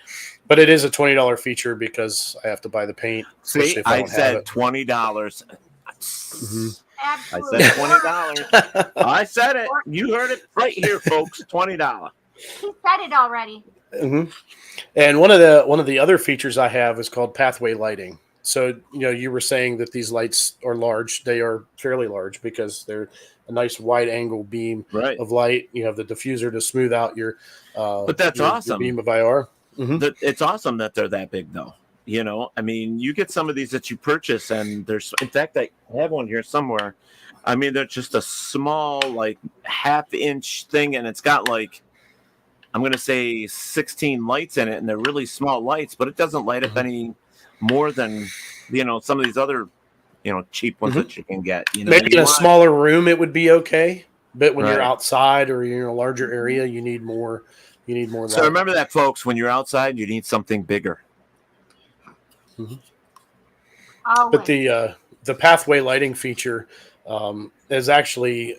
[SPEAKER 9] But it is a $20 feature because I have to buy the paint.
[SPEAKER 7] See, I said $20. Mm-hmm. Absolutely. I said $20. I said it. You heard it right here, folks. $20.
[SPEAKER 8] He said it already.
[SPEAKER 9] Mm-hmm. And one of the other features I have is called pathway lighting. So you were saying that these lights are large. They are fairly large because they're a nice wide angle beam of light. You have the diffuser to smooth out your.
[SPEAKER 7] But that's awesome.
[SPEAKER 9] Your beam of IR.
[SPEAKER 7] Mm-hmm. It's awesome that they're that big, though. I mean, you get some of these that you purchase, and there's, in fact, I have one here somewhere. I mean, they're just a small, like, half-inch thing, and it's got, like, I'm going to say 16 lights in it, and they're really small lights, but it doesn't light up any more than, some of these other, cheap ones that you can get.
[SPEAKER 9] Maybe in a smaller room it would be okay, but when you're
[SPEAKER 7] Right.
[SPEAKER 9] outside or you're in a larger area, you need more. You need more.
[SPEAKER 7] So remember that, folks. When you're outside, you need something bigger.
[SPEAKER 9] But the pathway lighting feature is actually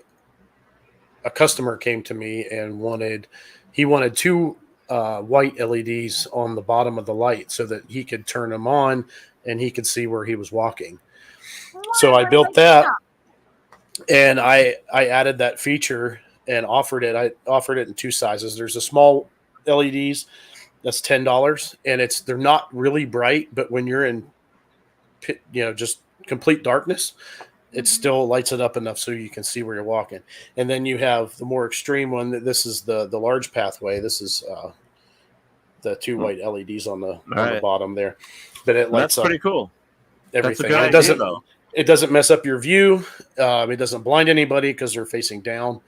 [SPEAKER 9] a customer came to me and wanted 2 white LEDs on the bottom of the light so that he could turn them on and he could see where he was walking. So I built that, and I added that feature and offered it. I offered it in 2 sizes. There's a small LEDs that's $10, and they're not really bright, but when you're in just complete darkness, it still lights it up enough so you can see where you're walking. And then you have the more extreme one. This is the large pathway. This is the 2 white LEDs on the bottom there. But it lights up.
[SPEAKER 7] That's pretty cool.
[SPEAKER 9] Everything.
[SPEAKER 7] That's a good idea,
[SPEAKER 9] it doesn't mess up your view. It doesn't blind anybody because they're facing down,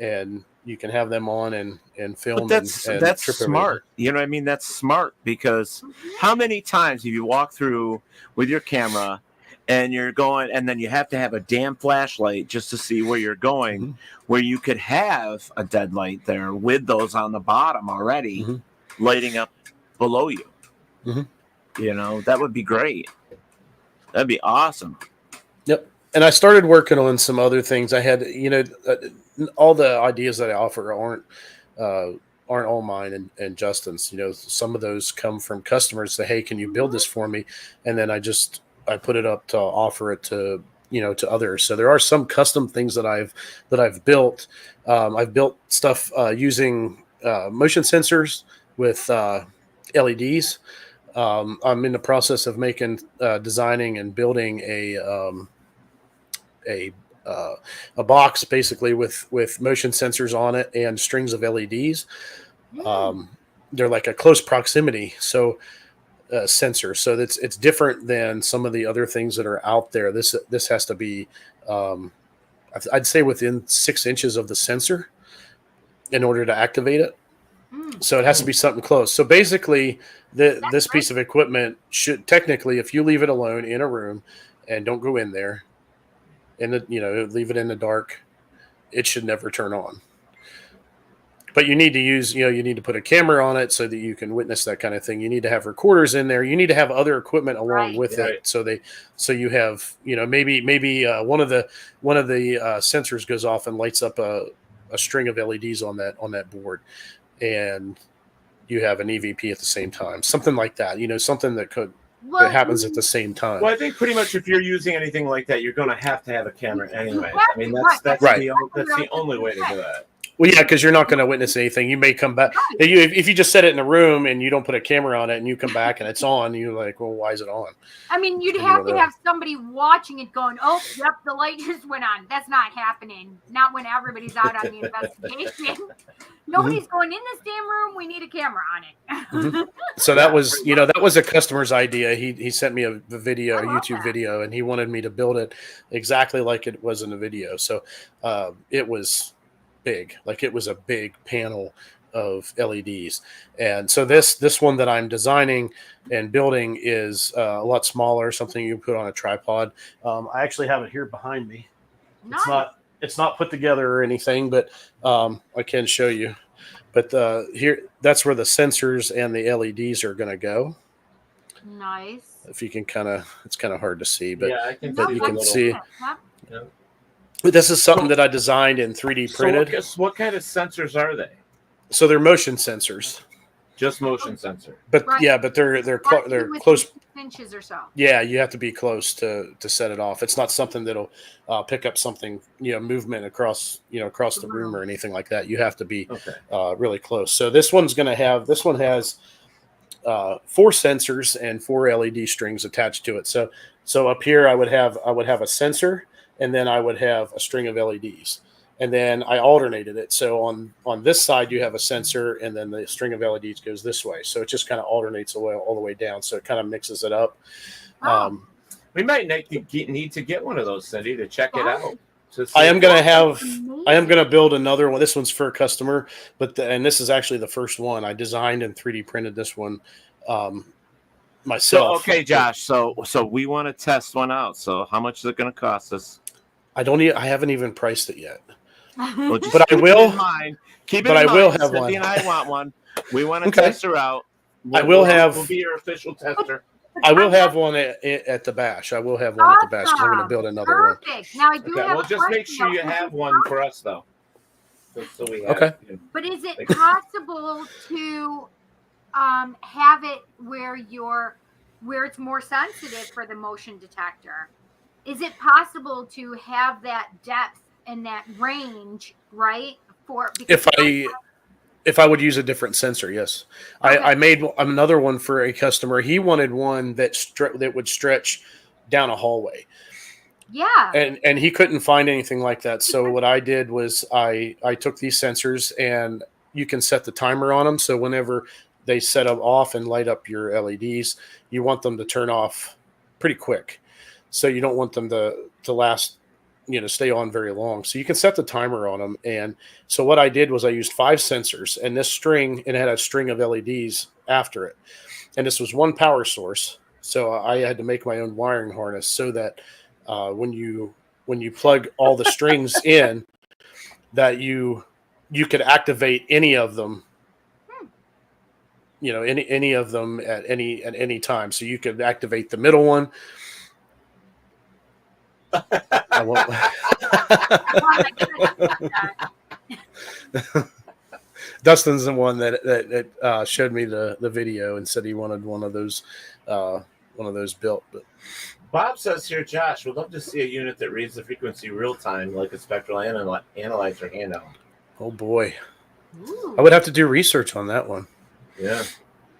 [SPEAKER 9] and you can have them on and film.
[SPEAKER 7] But that's smart. You know what I mean? That's smart, because how many times have you walked through with your camera and you're going, and then you have to have a damn flashlight just to see where you're going, where you could have a dead light there with those on the bottom already lighting up below you. That would be great. That'd be awesome.
[SPEAKER 9] Yep. And I started working on some other things. I had, all the ideas that I offer aren't all mine and Justin's. Some of those come from customers say, "Hey, can you build this for me?" And then I put it up to offer it to to others. So there are some custom things that I've built. I've built stuff using motion sensors with LEDs. I'm in the process of designing and building a box basically with motion sensors on it and strings of LEDs. They're like a close proximity sensor, so it's different than some of the other things that are out there. This has to be, I'd say, within 6 inches of the sensor in order to activate it. So it has to be something close. So basically, this piece of equipment should technically, if you leave it alone in a room and don't go in there, and leave it in the dark, it should never turn on. But you need to you need to put a camera on it so that you can witness that kind of thing. You need to have recorders in there. You need to have other equipment along with it. So you have, maybe one of the sensors goes off and lights up a string of LEDs on that board, and you have an EVP at the same time, something like that. Something that happens at the same time.
[SPEAKER 7] Well, I think pretty much if you're using anything like that, you're going to have a camera anyway. I mean, that's
[SPEAKER 9] right.
[SPEAKER 7] That's the only way to do that.
[SPEAKER 9] Well, yeah, because you're not going to witness anything. You may come back. If you just set it in a room and you don't put a camera on it and you come back and it's on, you're like, well, why is it on?
[SPEAKER 8] I mean, you'd have to have somebody watching it going, oh, yep, the light just went on. That's not happening. Not when everybody's out on the investigation. Nobody's going in this damn room. We need a camera on it.
[SPEAKER 9] So that was a customer's idea. He sent me a YouTube video, and he wanted me to build it exactly like it was in the video. So it was big, like it was a big panel of LEDs. And so this one that I'm designing and building is a lot smaller, something you put on a tripod. I actually have it here behind me. Nice. It's not put together or anything, but I can show you. But here, that's where the sensors and the LEDs are going to go.
[SPEAKER 8] Nice.
[SPEAKER 9] If you can it's kind of hard to see, but,
[SPEAKER 7] yeah, you
[SPEAKER 9] can see.
[SPEAKER 7] Yeah.
[SPEAKER 9] But this is something that I designed and 3D printed.
[SPEAKER 7] So what kind of sensors are they?
[SPEAKER 9] So they're motion sensors.
[SPEAKER 7] Just motion sensor.
[SPEAKER 9] But but they're close.
[SPEAKER 8] 6 inches or so.
[SPEAKER 9] Yeah, you have to be close to set it off. It's not something that'll pick up something, movement across the room or anything like that. You have to be really close. So this one has 4 sensors and 4 LED strings attached to it. So up here I would have a sensor, and then I would have a string of LEDs. And then I alternated it. So on this side, you have a sensor, and then the string of LEDs goes this way. So it just kind of alternates all the way down. So it kind of mixes it up.
[SPEAKER 7] We might need to get one of those, Cindy, to check it out. to see.
[SPEAKER 9] I am gonna
[SPEAKER 8] Amazing.
[SPEAKER 9] build another one. This one's for a customer, and this is actually the first one I designed and 3D printed this one
[SPEAKER 7] So
[SPEAKER 9] myself.
[SPEAKER 7] okay, Josh. So we want to test one out. So how much is it going to cost us?
[SPEAKER 9] I haven't even priced it yet.
[SPEAKER 7] Well, just
[SPEAKER 9] But I
[SPEAKER 7] keep
[SPEAKER 9] will.
[SPEAKER 7] It in mind. Keep it
[SPEAKER 9] But
[SPEAKER 7] in
[SPEAKER 9] I
[SPEAKER 7] mind.
[SPEAKER 9] will have
[SPEAKER 7] Cindy
[SPEAKER 9] one.
[SPEAKER 7] and I want one. We want to
[SPEAKER 9] Okay.
[SPEAKER 7] test her out.
[SPEAKER 9] We'll
[SPEAKER 7] be your official tester.
[SPEAKER 9] I will have one at the bash. I will have one at the bash. 'Cause I'm going to build another one.
[SPEAKER 8] Perfect. Now I do
[SPEAKER 7] Okay,
[SPEAKER 8] have
[SPEAKER 7] well,
[SPEAKER 8] a
[SPEAKER 7] just make
[SPEAKER 8] question,
[SPEAKER 7] sure you
[SPEAKER 8] though.
[SPEAKER 7] have one for us, though. So we have.
[SPEAKER 9] Okay.
[SPEAKER 8] But is it possible to have it where it's more sensitive for the motion detector? Is it possible to have that depth and that range, right?
[SPEAKER 9] If I would use a different sensor, yes.
[SPEAKER 8] Okay.
[SPEAKER 9] I made another one for a customer. He wanted one that would stretch down a hallway.
[SPEAKER 8] Yeah.
[SPEAKER 9] And he couldn't find anything like that. So what I did was I took these sensors, and you can set the timer on them. So whenever they set them off and light up your LEDs, you want them to turn off pretty quick. So you don't want them to last, stay on very long. So you can set the timer on them. And so what I did was I used 5 sensors, and this string, and it had a string of LEDs after it. And this was one power source. So I had to make my own wiring harness so that when you plug all the strings in, that you could activate any of them, any of them at any time. So you could activate the middle one. I won't. Dustin's the one that showed me the video and said he wanted one of those built. But
[SPEAKER 7] Bob says here, Josh, would love to see a unit that reads the frequency real time, like a spectral analyzer handheld.
[SPEAKER 9] Oh boy,
[SPEAKER 8] Ooh.
[SPEAKER 9] I would have to do research on that one.
[SPEAKER 7] Yeah.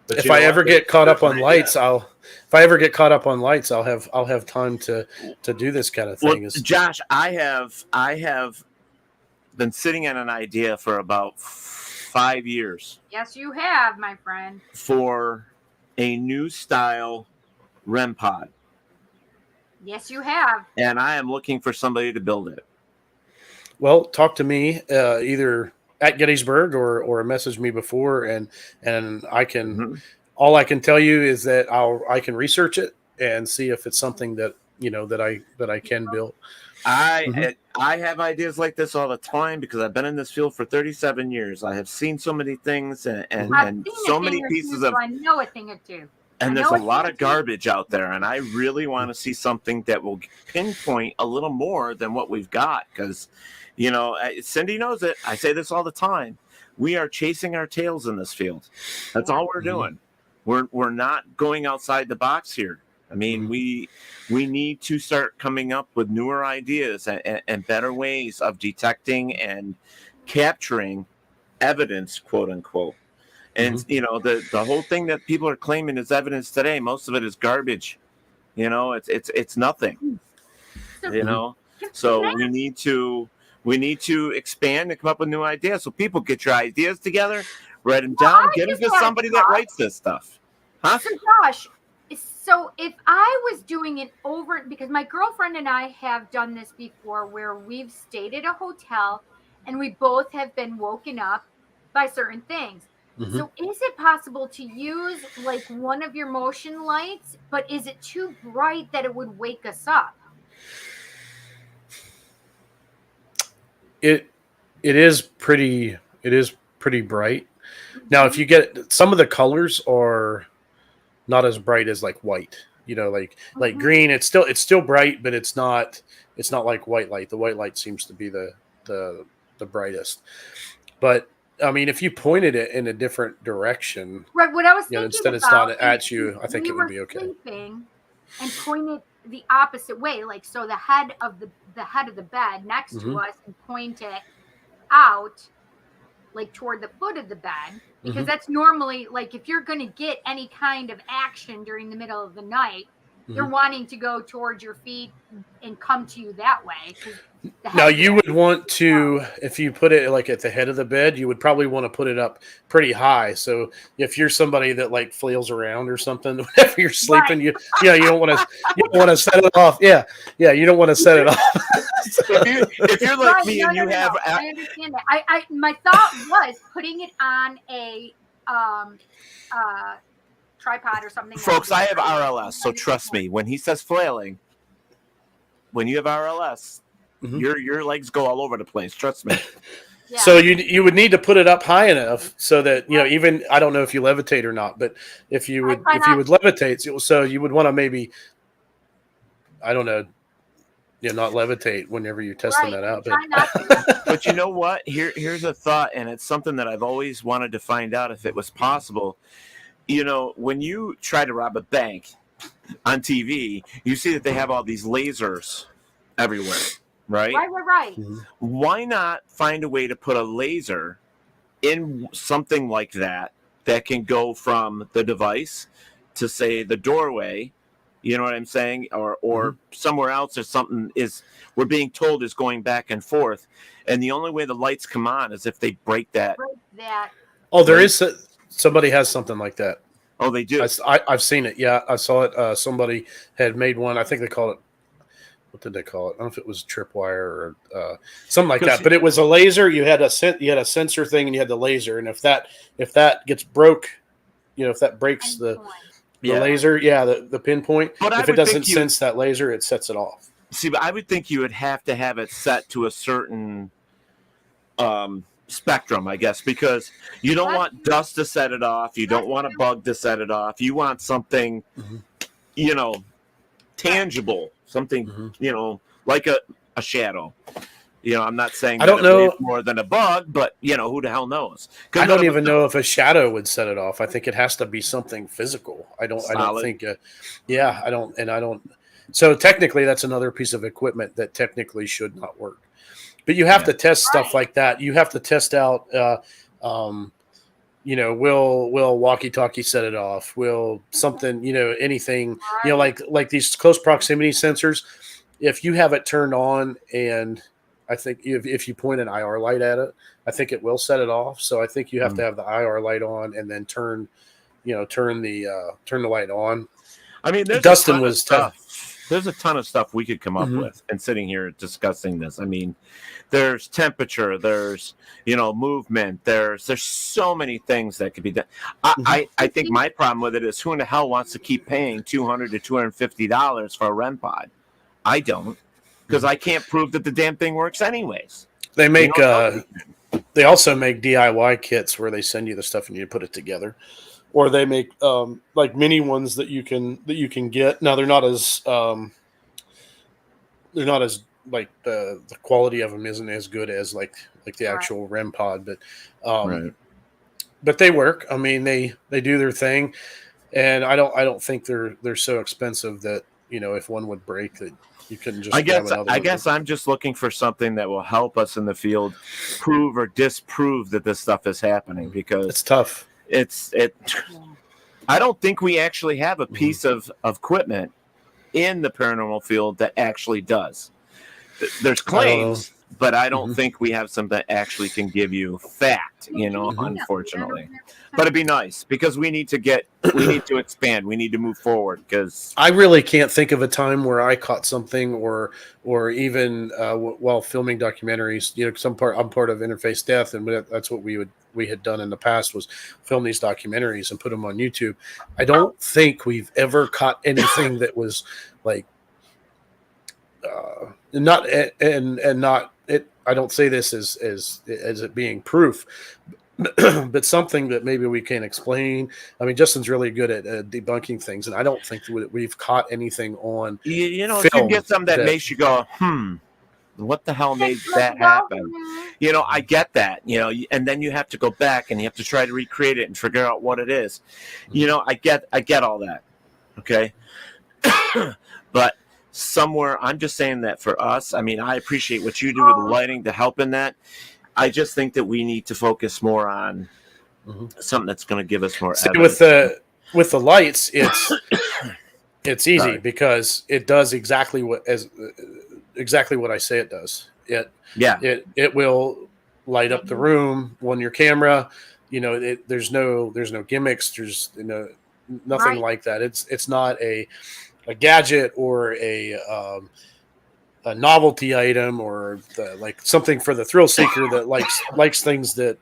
[SPEAKER 7] But
[SPEAKER 9] If I ever get caught up on lights, I'll have time to do this kind of thing.
[SPEAKER 7] Well, Josh, I have been sitting on an idea for about 5 years.
[SPEAKER 8] Yes, you have, my friend.
[SPEAKER 7] For a new style REM pod.
[SPEAKER 8] Yes, you have.
[SPEAKER 7] And I am looking for somebody to build it.
[SPEAKER 9] Well, talk to me either at Gettysburg or message me before, and I can. Mm-hmm. All I can tell you is that I can research it and see if it's something that that I can build.
[SPEAKER 7] I have ideas like this all the time because I've been in this field for 37 years. I have seen so many things and so many pieces of.
[SPEAKER 8] I know a thing or two.
[SPEAKER 7] And there's a lot of garbage out there, and I really want to see something that will pinpoint a little more than what we've got. Because, Cindy knows it. I say this all the time. We are chasing our tails in this field. That's all we're doing. We're not going outside the box here. I mean, we need to start coming up with newer ideas and better ways of detecting and capturing evidence, quote unquote. And, the whole thing that people are claiming is evidence today, most of it is garbage. It's nothing, So we need to expand and come up with new ideas. So people get your ideas together, write them down, get them to somebody that writes this stuff. Huh?
[SPEAKER 8] So Josh, so if I was doing it over, because my girlfriend and I have done this before where we've stayed at a hotel and we both have been woken up by certain things. So is it possible to use like one of your motion lights, but is it too bright that it would wake us up?
[SPEAKER 9] It is pretty bright. Now, if you get some of the colors are not as bright as like white, like green, it's still bright, but it's not like white light. The white light seems to be the brightest. But I mean, if you pointed it in a different direction,
[SPEAKER 8] right? What I was thinking
[SPEAKER 9] instead it's not at you, I think it would be okay.
[SPEAKER 8] Sleeping and pointed the opposite way, like so the head of the bed next to us, and point it out, like toward the foot of the bed, because that's normally like if you're going to get any kind of action during the middle of the night, they're wanting to go towards your feet and come to you that way.
[SPEAKER 9] Now, you would want to, if you put it like at the head of the bed, you would probably want to put it up pretty high. So if you're somebody that like flails around or something, whenever you're sleeping, you don't want to set it off. Yeah, you don't want to set it off.
[SPEAKER 7] if you're like me and you have,
[SPEAKER 8] I understand that. My thought was putting it on a tripod or something.
[SPEAKER 7] Folks, I have RLS, so trust me. When he says flailing, when you have RLS, your legs go all over the place. Trust me.
[SPEAKER 8] Yeah.
[SPEAKER 9] So you would need to put it up high enough so that even I don't know if you levitate or not, but if you would levitate, so you would want to maybe I don't know, not levitate whenever you're testing that out.
[SPEAKER 7] But you know what? Here's a thought, and it's something that I've always wanted to find out if it was possible. When you try to rob a bank on TV, you see that they have all these lasers everywhere, right?
[SPEAKER 8] Right.
[SPEAKER 7] Why not find a way to put a laser in something like that can go from the device to, say, the doorway, you know what I'm saying? Or somewhere else or something we're being told is going back and forth. And the only way the lights come on is if they break that.
[SPEAKER 9] Oh, there is somebody has something like that.
[SPEAKER 7] Oh, they do.
[SPEAKER 9] I've seen it. Yeah, I saw it. Somebody had made one. I think they called it. What did they call it? I don't know if it was a tripwire or something like that. But it was a laser. You had a sensor thing, and you had the laser. And if that gets broke, if that breaks the laser, the pinpoint. But if it doesn't sense that laser, it sets it off.
[SPEAKER 7] See, but I would think you would have to have it set to a certain spectrum, I guess, because you don't want dust to set it off. You don't want a bug to set it off. You want something, tangible, something, like a shadow. I'm not saying
[SPEAKER 9] I don't know
[SPEAKER 7] more than a bug, but who the hell knows?
[SPEAKER 9] I don't even know if a shadow would set it off. I think it has to be something physical. I don't think. I don't. So technically, that's another piece of equipment that technically should not work. But you have to test stuff like that. You have to test out, will walkie-talkie set it off? Will something, anything, like these close proximity sensors, if you have it turned on and I think if you point an IR light at it, I think it will set it off. So I think you have to have the IR light on and then turn the light on.
[SPEAKER 7] I mean,
[SPEAKER 9] Dustin was tough.
[SPEAKER 7] There's a ton of stuff we could come up with and sitting here discussing this. I mean, there's temperature, there's, movement, there's so many things that could be done. I think my problem with it is who in the hell wants to keep paying $200 to $250 for a REM pod? I don't, because I can't prove that the damn thing works anyways.
[SPEAKER 9] They make, they also make DIY kits where they send you the stuff and you put it together. Or they make like mini ones that you can get. Now they're not as like the quality of them isn't as good as like the actual REM pod, but they work. I mean they do their thing, and I don't think they're so expensive that if one would break that you couldn't just.
[SPEAKER 7] I guess I'm just looking for something that will help us in the field prove or disprove that this stuff is happening, because
[SPEAKER 9] it's tough.
[SPEAKER 7] I don't think we actually have a piece of equipment in the paranormal field that actually does. There's claims, but I don't think we have something that actually can give you fact, unfortunately. But it'd be nice, because we need to expand. We need to move forward, because
[SPEAKER 9] I really can't think of a time where I caught something or even while filming documentaries, I'm part of Interface Death, and that's what we had done in the past was film these documentaries and put them on YouTube. I don't think we've ever caught anything that was like not it. I don't say this as it being proof, but something that maybe we can explain. I mean, Justin's really good at debunking things, and I don't think we've caught anything on.
[SPEAKER 7] If you get something that makes you go, what the hell made that happen? I get that, and then you have to go back and you have to try to recreate it and figure out what it is. I get all that. Okay. But somewhere, I'm just saying that for us, I mean, I appreciate what you do with the lighting to help in that. I just think that we need to focus more on something that's going to give us more evidence.
[SPEAKER 9] With the lights, It's easy
[SPEAKER 7] Sorry.
[SPEAKER 9] because it does exactly what I say it does. It will light up the room when your camera. There's no gimmicks. There's nothing like that. It's not a gadget or a novelty item or like something for the thrill seeker that likes things that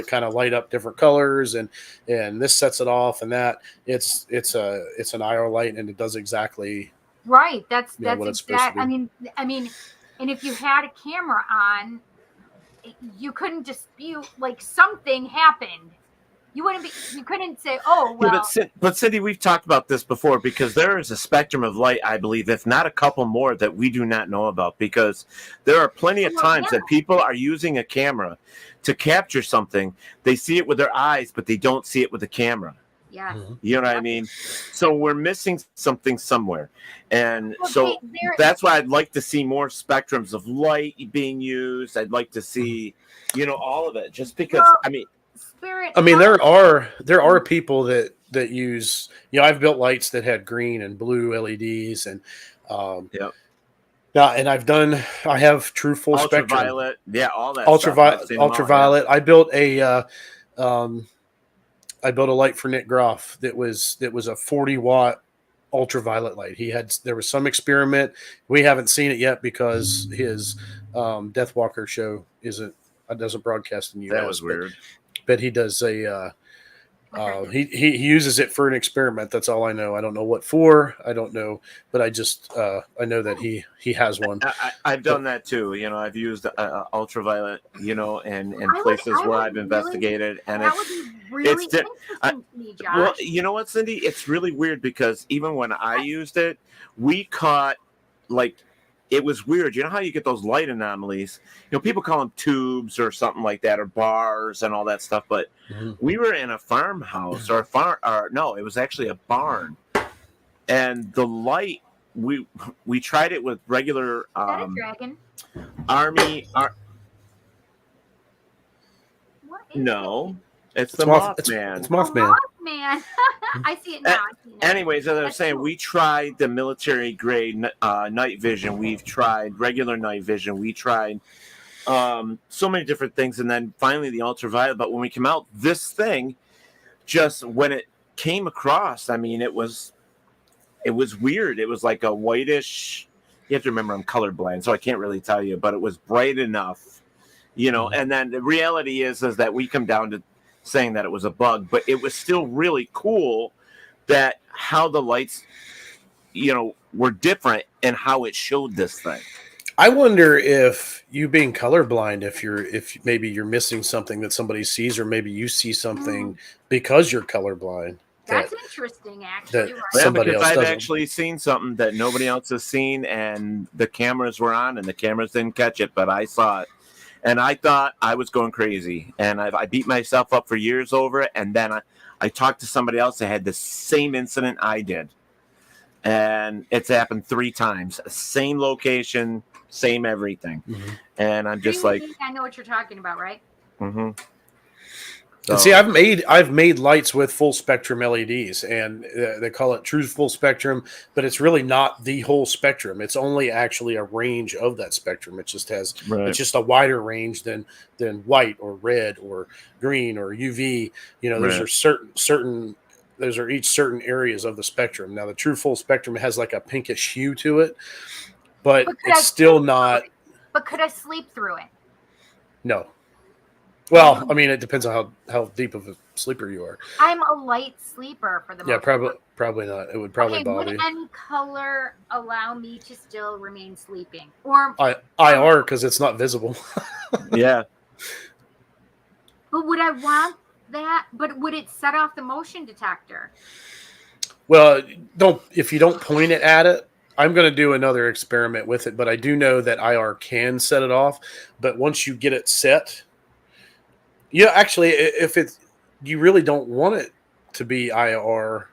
[SPEAKER 9] kind of light up different colors and this sets it off and that it's an IR light and it does exactly
[SPEAKER 8] right. That's
[SPEAKER 9] what it's supposed to
[SPEAKER 8] exact.
[SPEAKER 9] be.
[SPEAKER 8] I mean, and if you had a camera on, you couldn't dispute like something happened. You couldn't say, oh, well.
[SPEAKER 7] Yeah, but Cindy, we've talked about this before because there is a spectrum of light, I believe, if not a couple more that we do not know about, because there are plenty of times that people are using a camera to capture something. They see it with their eyes, but they don't see it with the camera.
[SPEAKER 8] Yeah.
[SPEAKER 7] You know what I mean? So we're missing something somewhere. And so that's why I'd like to see more spectrums of light being used. I'd like to see, all of it just because,
[SPEAKER 9] there are people that use, I've built lights that had green and blue LEDs and, and I have true full spectrum.
[SPEAKER 7] Ultraviolet. Yeah. All that.
[SPEAKER 9] Ultraviolet. I built I built a light for Nick Groff that was a 40-watt ultraviolet light. There was some experiment. We haven't seen it yet because his Deathwalker show doesn't broadcast in the US.
[SPEAKER 7] That was weird.
[SPEAKER 9] But he does he uses it for an experiment. That's all I know. I don't know what for. I don't know, but I just I know that he has one.
[SPEAKER 7] I've done that too. I've used ultraviolet. In places where I've investigated, and
[SPEAKER 8] that would be really interesting to me, Josh.
[SPEAKER 7] Well, you know what, Cindy? It's really weird because even when I used it, we caught it was weird. You know how you get those light anomalies? People call them tubes or something like that, or bars and all that stuff. But we were in a farmhouse or it was actually a barn. And the light, we tried it with regular
[SPEAKER 8] Is that a dragon?
[SPEAKER 7] Army. No, it's the Mothman.
[SPEAKER 9] It's Mothman.
[SPEAKER 8] Mothman. I see it now.
[SPEAKER 7] Anyways, as I was saying, we tried the military grade night vision. We've tried regular night vision. We tried so many different things, and then finally the ultraviolet. But when we came out, this thing, just when it came across, it was weird. It was like a whitish. You have to remember I'm colorblind, so I can't really tell you, but it was bright enough, And then the reality is that we come down to saying that it was a bug, but it was still really cool that how the lights, were different and how it showed this thing.
[SPEAKER 9] I wonder if you being colorblind, if maybe you're missing something that somebody sees, or maybe you see something because you're colorblind.
[SPEAKER 8] That's interesting, actually.
[SPEAKER 7] Because I've actually seen something that nobody else has seen, and the cameras were on, and the cameras didn't catch it, but I saw it. And I thought I was going crazy, and I beat myself up for years over it. And then I talked to somebody else that had the same incident I did, and it's happened 3 times, same location, same everything. And I'm just like,
[SPEAKER 8] I know what you're talking about, right?
[SPEAKER 9] And see, I've made lights with full spectrum LEDs, and they call it true full spectrum, but it's really not the whole spectrum. It's only actually a range of that spectrum. It just has it's just a wider range than white or red or green or UV. Those are certain those are each certain areas of the spectrum. Now the true full spectrum has like a pinkish hue to it, but it's still not.
[SPEAKER 8] But could I sleep through it?
[SPEAKER 9] No. Well, it depends on how deep of a sleeper you are.
[SPEAKER 8] I'm a light sleeper for the most part.
[SPEAKER 9] Probably not. It would probably bother you.
[SPEAKER 8] Would any color allow me to still remain sleeping? Or
[SPEAKER 9] IR, because it's not visible.
[SPEAKER 7] Yeah.
[SPEAKER 8] But would I want that? But would it set off the motion detector?
[SPEAKER 9] Well, if you don't point it at it. I'm going to do another experiment with it, but I do know that IR can set it off. But once you get it set. Yeah, actually, if you really don't want it to be IR,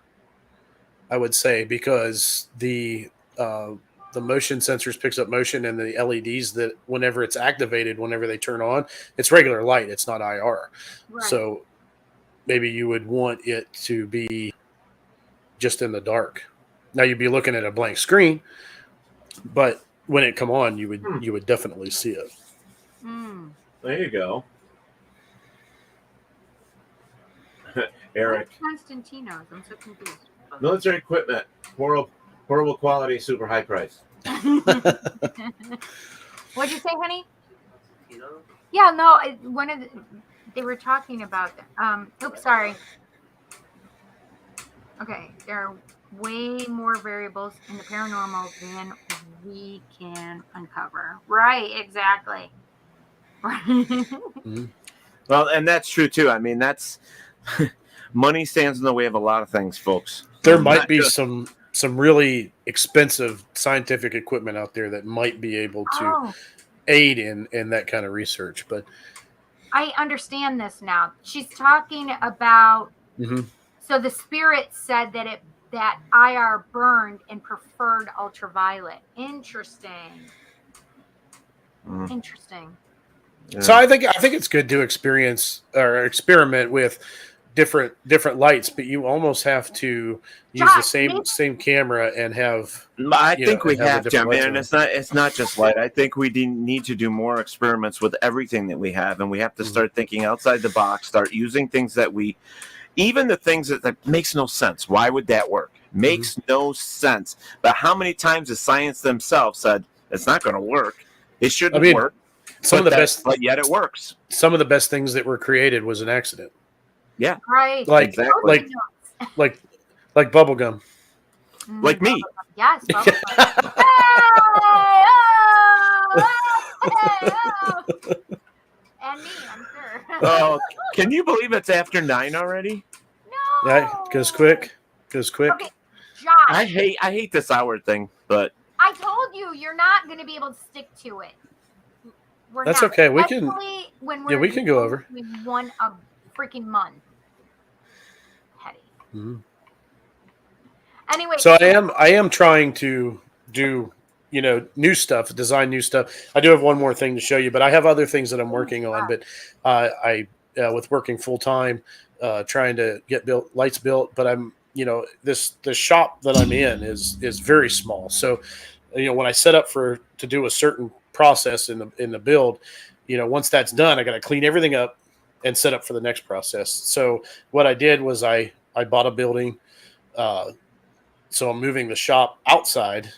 [SPEAKER 9] I would say, because the motion sensors picks up motion, and the LEDs that whenever it's activated, whenever they turn on, it's regular light. It's not IR. Right. So maybe you would want it to be just in the dark. Now you'd be looking at a blank screen, but when it come on, you would definitely see it.
[SPEAKER 7] There you go. Eric.
[SPEAKER 8] What's Constantino's? I'm so confused.
[SPEAKER 7] Military equipment, horrible quality, super high price.
[SPEAKER 8] What'd you say, honey? Yeah, no. They were talking about. Oops, sorry. Okay, there are way more variables in the paranormal than we can uncover. Right, exactly.
[SPEAKER 7] Well, and that's true too. I mean, that's money stands in the way of a lot of things, folks.
[SPEAKER 9] There might be some really expensive scientific equipment out there that might be able to aid in that kind of research. But
[SPEAKER 8] I understand this now. She's talking about. So the spirit said that that IR burned and preferred ultraviolet. Interesting. Interesting.
[SPEAKER 9] Yeah. So I think it's good to experience or experiment with different lights, but you almost have to use the same camera and have.
[SPEAKER 7] I think we have to. I mean, it's not just light. I think we need to do more experiments with everything that we have, and we have to start thinking outside the box. Start using things that even the things that makes no sense. Why would that work? Makes no sense. But how many times has science themselves said it's not going to work? It shouldn't work. But yet it works.
[SPEAKER 9] Some of the best things that were created was an accident.
[SPEAKER 7] Yeah.
[SPEAKER 8] Right.
[SPEAKER 9] Like bubble gum.
[SPEAKER 7] Like me.
[SPEAKER 8] Yes. Bubble gum. And me, I'm sure.
[SPEAKER 7] Oh, can you believe it's after 9 already?
[SPEAKER 8] No.
[SPEAKER 9] Yeah, goes quick. Okay,
[SPEAKER 8] Josh.
[SPEAKER 7] I hate this hour thing, but
[SPEAKER 8] I told you you're not going to be able to stick to it.
[SPEAKER 9] That's okay. We can go over.
[SPEAKER 8] We won a freaking month. Petty. Anyway,
[SPEAKER 9] so I am trying to do new stuff, design new stuff. I do have one more thing to show you, but I have other things that I'm working on. But I with working full time, trying to get lights built. But I'm the shop that I'm in is very small. So when I set up to do a certain process in the build, once that's done, I got to clean everything up and set up for the next process. So what I did was I bought a building. So I'm moving the shop outside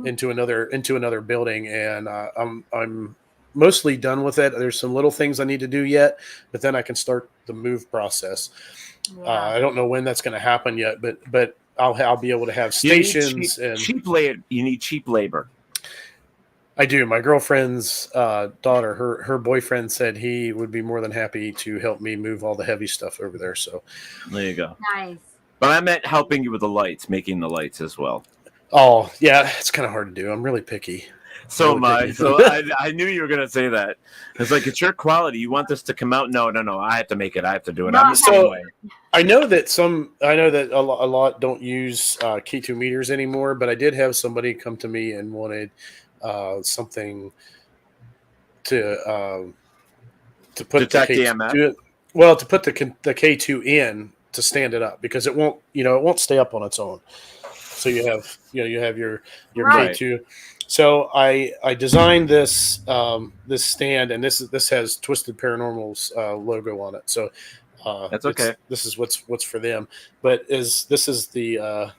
[SPEAKER 9] into another building, and I'm mostly done with it. There's some little things I need to do yet, but then I can start the move process. Yeah. I don't know when that's going to happen yet, but I'll be able to have stations and
[SPEAKER 7] cheap labor. You need cheap labor.
[SPEAKER 9] I do. My girlfriend's daughter, her boyfriend said he would be more than happy to help me move all the heavy stuff over there. So
[SPEAKER 7] there you go.
[SPEAKER 8] Nice.
[SPEAKER 7] But I meant helping you with the lights, making the lights as well.
[SPEAKER 9] Oh, yeah, it's kind of hard to do. I'm really picky.
[SPEAKER 7] So am I. So I knew you were going to say that. It's like, it's your quality. You want this to come out? No. I have to make it. I have to do it. I'm the same way.
[SPEAKER 9] I know that a lot don't use K2 meters anymore, but I did have somebody come to me and wanted something to put
[SPEAKER 7] detect
[SPEAKER 9] the
[SPEAKER 7] EMF.
[SPEAKER 9] To put the K2 in to stand it up, because it won't stay up on its own. So you have your
[SPEAKER 7] right.
[SPEAKER 9] K2. So I designed this stand, and this has Twisted Paranormal's logo on it. So
[SPEAKER 7] that's okay.
[SPEAKER 9] This is what's for them. But this is the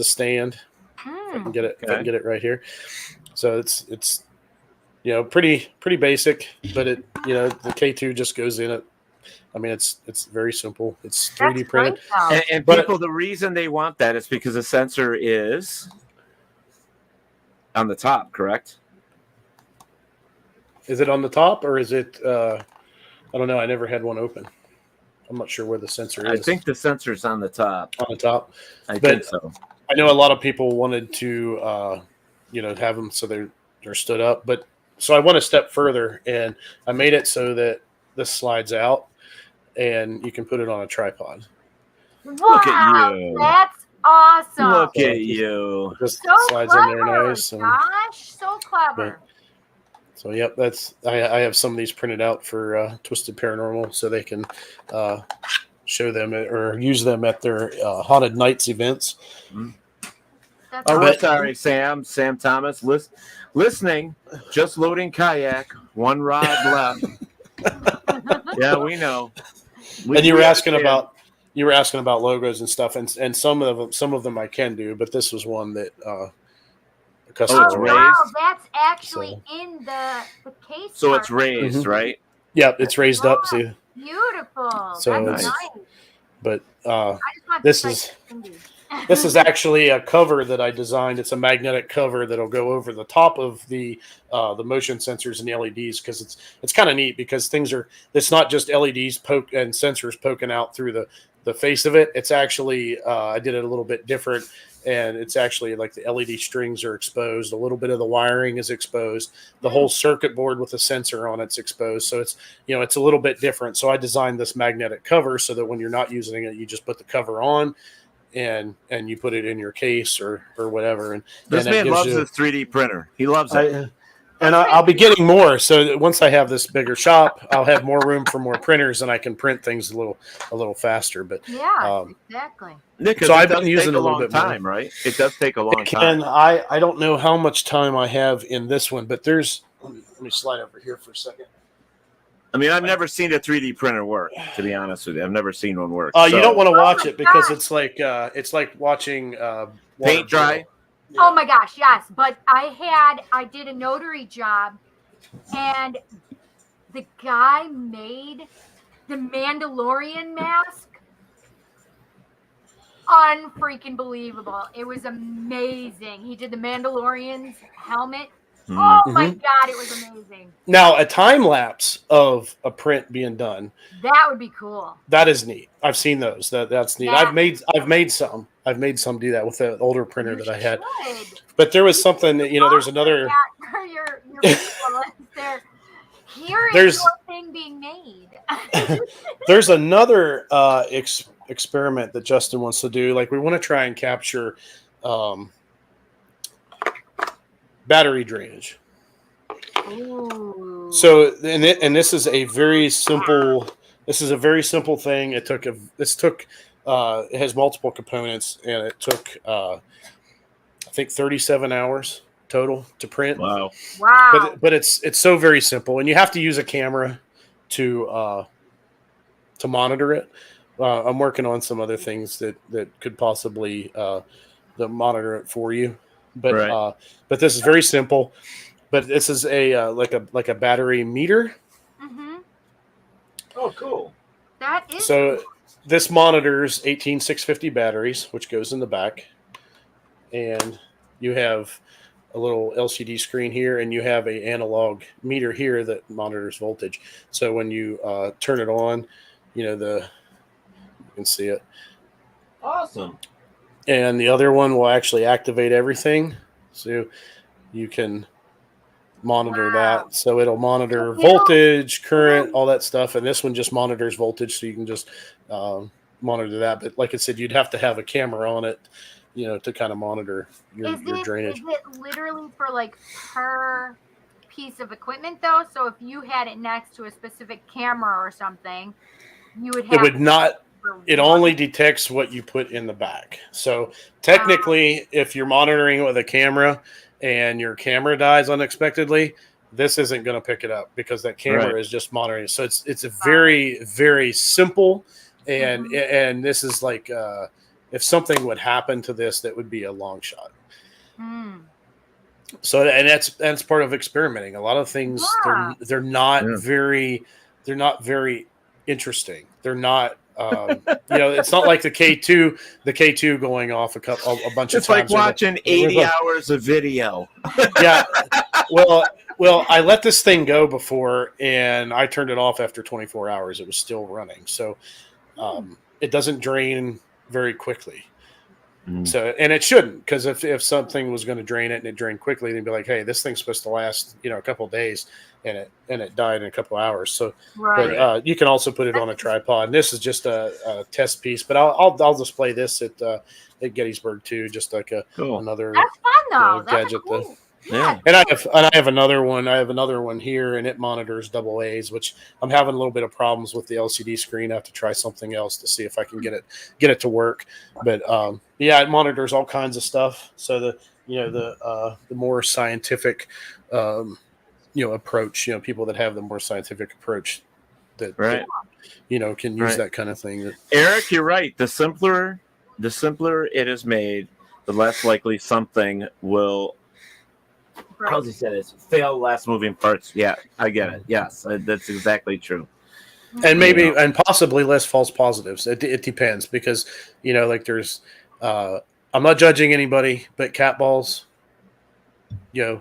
[SPEAKER 9] stand. If I can get it.
[SPEAKER 7] Okay.
[SPEAKER 9] If I can get it right here. So it's pretty basic, but the K2 just goes in it. I mean, it's very simple. It's 3D printed.
[SPEAKER 7] And people, the reason they want that is because the sensor is on the top, correct?
[SPEAKER 9] Is it on the top, or is it? I don't know. I never had one open. I'm not sure where the sensor is.
[SPEAKER 7] I think the sensor's on the top.
[SPEAKER 9] On the top.
[SPEAKER 7] I think so.
[SPEAKER 9] I know a lot of people wanted to, have them so they're stood up. But so I went a step further, and I made it so that this slides out, and you can put it on a tripod.
[SPEAKER 8] Wow,
[SPEAKER 7] look at you!
[SPEAKER 8] That's awesome.
[SPEAKER 7] Look at you!
[SPEAKER 9] Just
[SPEAKER 8] so
[SPEAKER 9] slides
[SPEAKER 8] clever,
[SPEAKER 9] in there nice.
[SPEAKER 8] Gosh, so clever.
[SPEAKER 9] So yep, I have some of these printed out for Twisted Paranormal, so they can show them or use them at their Haunted Nights events.
[SPEAKER 8] That's
[SPEAKER 7] Oh, we're
[SPEAKER 9] But-
[SPEAKER 7] sorry, Sam Thomas. Listening, just loading kayak, one rod left. Yeah, we know.
[SPEAKER 9] And you were asking
[SPEAKER 7] understand.
[SPEAKER 9] about logos and stuff, and some of them I can do, but this was one that a customer.
[SPEAKER 7] it's
[SPEAKER 8] Oh,
[SPEAKER 7] raised?
[SPEAKER 8] wow, that's actually
[SPEAKER 9] So-
[SPEAKER 8] in the case.
[SPEAKER 7] So
[SPEAKER 8] part.
[SPEAKER 7] it's raised, right?
[SPEAKER 9] Yeah, it's raised up. See,
[SPEAKER 8] Beautiful.
[SPEAKER 9] So
[SPEAKER 8] That's
[SPEAKER 7] it's-
[SPEAKER 8] nice.
[SPEAKER 9] but
[SPEAKER 8] I just want
[SPEAKER 9] this
[SPEAKER 8] to
[SPEAKER 9] is-
[SPEAKER 8] cite Cindy.
[SPEAKER 9] this is actually a cover that I designed. It's a magnetic cover that'll go over the top of the motion sensors and the LEDs, because it's kind of neat, because it's not just LEDs and sensors poking out through the face of it. It's actually I did it a little bit different, and it's actually like the LED strings are exposed. A little bit of the wiring is exposed. The whole circuit board with a sensor on it's exposed. So it's it's a little bit different. So I designed this magnetic cover so that when you're not using it, you just put the cover on. And you put it in your case or whatever. And
[SPEAKER 7] This
[SPEAKER 9] and it
[SPEAKER 7] man
[SPEAKER 9] gives
[SPEAKER 7] loves
[SPEAKER 9] you-
[SPEAKER 7] his 3D printer. He loves it.
[SPEAKER 9] I'll be getting more. So that once I have this bigger shop, I'll have more room for more printers, and I can print things a little faster. But
[SPEAKER 8] Yeah, exactly.
[SPEAKER 7] Nick,
[SPEAKER 9] So I've
[SPEAKER 7] it does
[SPEAKER 9] been using
[SPEAKER 7] take
[SPEAKER 9] a
[SPEAKER 7] a
[SPEAKER 9] little
[SPEAKER 7] long
[SPEAKER 9] bit more.
[SPEAKER 7] time, right? It does take a long
[SPEAKER 9] and
[SPEAKER 7] time.
[SPEAKER 9] I don't know how much time I have in this one, but let me slide over here for a second.
[SPEAKER 7] I mean, I've never seen a 3D printer work, to be honest with you. I've never seen one work.
[SPEAKER 9] You don't want to watch
[SPEAKER 8] my
[SPEAKER 9] it because
[SPEAKER 8] gosh.
[SPEAKER 9] it's like watching
[SPEAKER 7] paint dry.
[SPEAKER 8] Oh my gosh, yes. But I did a notary job, and the guy made the Mandalorian mask. Unfreaking believable. It was amazing. He did the Mandalorian's helmet. Oh my God, it was amazing.
[SPEAKER 9] Now, a time lapse of a print being done,
[SPEAKER 8] That would be cool.
[SPEAKER 9] that is neat. I've seen those. That's neat.
[SPEAKER 8] Yeah.
[SPEAKER 9] I've made some do that with the older printer that I had.
[SPEAKER 8] Should.
[SPEAKER 9] But there was something that there's another.
[SPEAKER 8] For your visualists there. Hearing
[SPEAKER 9] There's-
[SPEAKER 8] your thing being made.
[SPEAKER 9] There's another experiment that Justin wants to do. Like, we want to try and capture battery drainage.
[SPEAKER 8] Ooh.
[SPEAKER 9] So, and this is a very simple. This is a very simple thing. It has multiple components, and it took I think 37 hours total to print.
[SPEAKER 7] Wow.
[SPEAKER 8] Wow.
[SPEAKER 9] But it's so very simple, and you have to use a camera to monitor it. I'm working on some other things that could possibly monitor it for you, but
[SPEAKER 7] Right.
[SPEAKER 9] But this is very simple. But this is a like a battery meter.
[SPEAKER 8] Mm-hmm.
[SPEAKER 7] Oh, cool.
[SPEAKER 8] That is
[SPEAKER 9] So this monitors 18650 batteries, which goes in the back, and you have a little LCD screen here, and you have a analog meter here that monitors voltage. So when you turn it on, you can see it,
[SPEAKER 7] Awesome.
[SPEAKER 9] and the other one will actually activate everything, so you can monitor that. So it'll monitor voltage, current, all that stuff, and this one just monitors voltage, so you can just monitor that. But like I said, you'd have to have a camera on it, to kind of monitor your drainage.
[SPEAKER 8] Is it literally for like per piece of equipment though? So if you had it next to a specific camera or something, you would have.
[SPEAKER 9] It would not.
[SPEAKER 8] for
[SPEAKER 9] It
[SPEAKER 8] one.
[SPEAKER 9] only detects what you put in the back. So technically, if you're monitoring it with a camera and your camera dies unexpectedly, this isn't going to pick it up because that camera
[SPEAKER 7] Right.
[SPEAKER 9] is just monitoring. So it's a very, very simple, and this is like if something would happen to this, that would be a long shot.
[SPEAKER 8] Hmm.
[SPEAKER 9] So and that's part of experimenting. A lot of things
[SPEAKER 8] Yeah.
[SPEAKER 9] they're not
[SPEAKER 7] Yeah.
[SPEAKER 9] very interesting. They're not. It's not like the K2 going off a bunch of
[SPEAKER 7] It's like
[SPEAKER 9] times.
[SPEAKER 7] watching 80 hours of video.
[SPEAKER 9] Yeah. Well, I let this thing go before, and I turned it off after 24 hours. It was still running, so it doesn't drain very quickly. So, and it shouldn't, because if something was going to drain it and it drained quickly, they'd be like, "Hey, this thing's supposed to last, a couple of days," and it died in a couple of hours. So,
[SPEAKER 8] Right.
[SPEAKER 9] but you can also put it on a tripod. And this is just a test piece, but I'll display this at Gettysburg too, just like
[SPEAKER 7] Cool.
[SPEAKER 9] another
[SPEAKER 8] That's fun though. That's
[SPEAKER 9] gadget.
[SPEAKER 8] cool.
[SPEAKER 7] Yeah.
[SPEAKER 9] And I have another one. I have another one here, and it monitors double A's, which I'm having a little bit of problems with the LCD screen. I have to try something else to see if I can get it to work. But yeah, it monitors all kinds of stuff. So the more scientific approach, people that have the more scientific approach that
[SPEAKER 7] Right.
[SPEAKER 9] can use that kind of thing.
[SPEAKER 7] Eric, you're right. The simpler it is made, the less likely something will. How's he said this? Fail less moving parts. Yeah, I get it. Yes, that's exactly true.
[SPEAKER 9] And maybe and possibly less false positives. It depends because like there's I'm not judging anybody, but cat balls,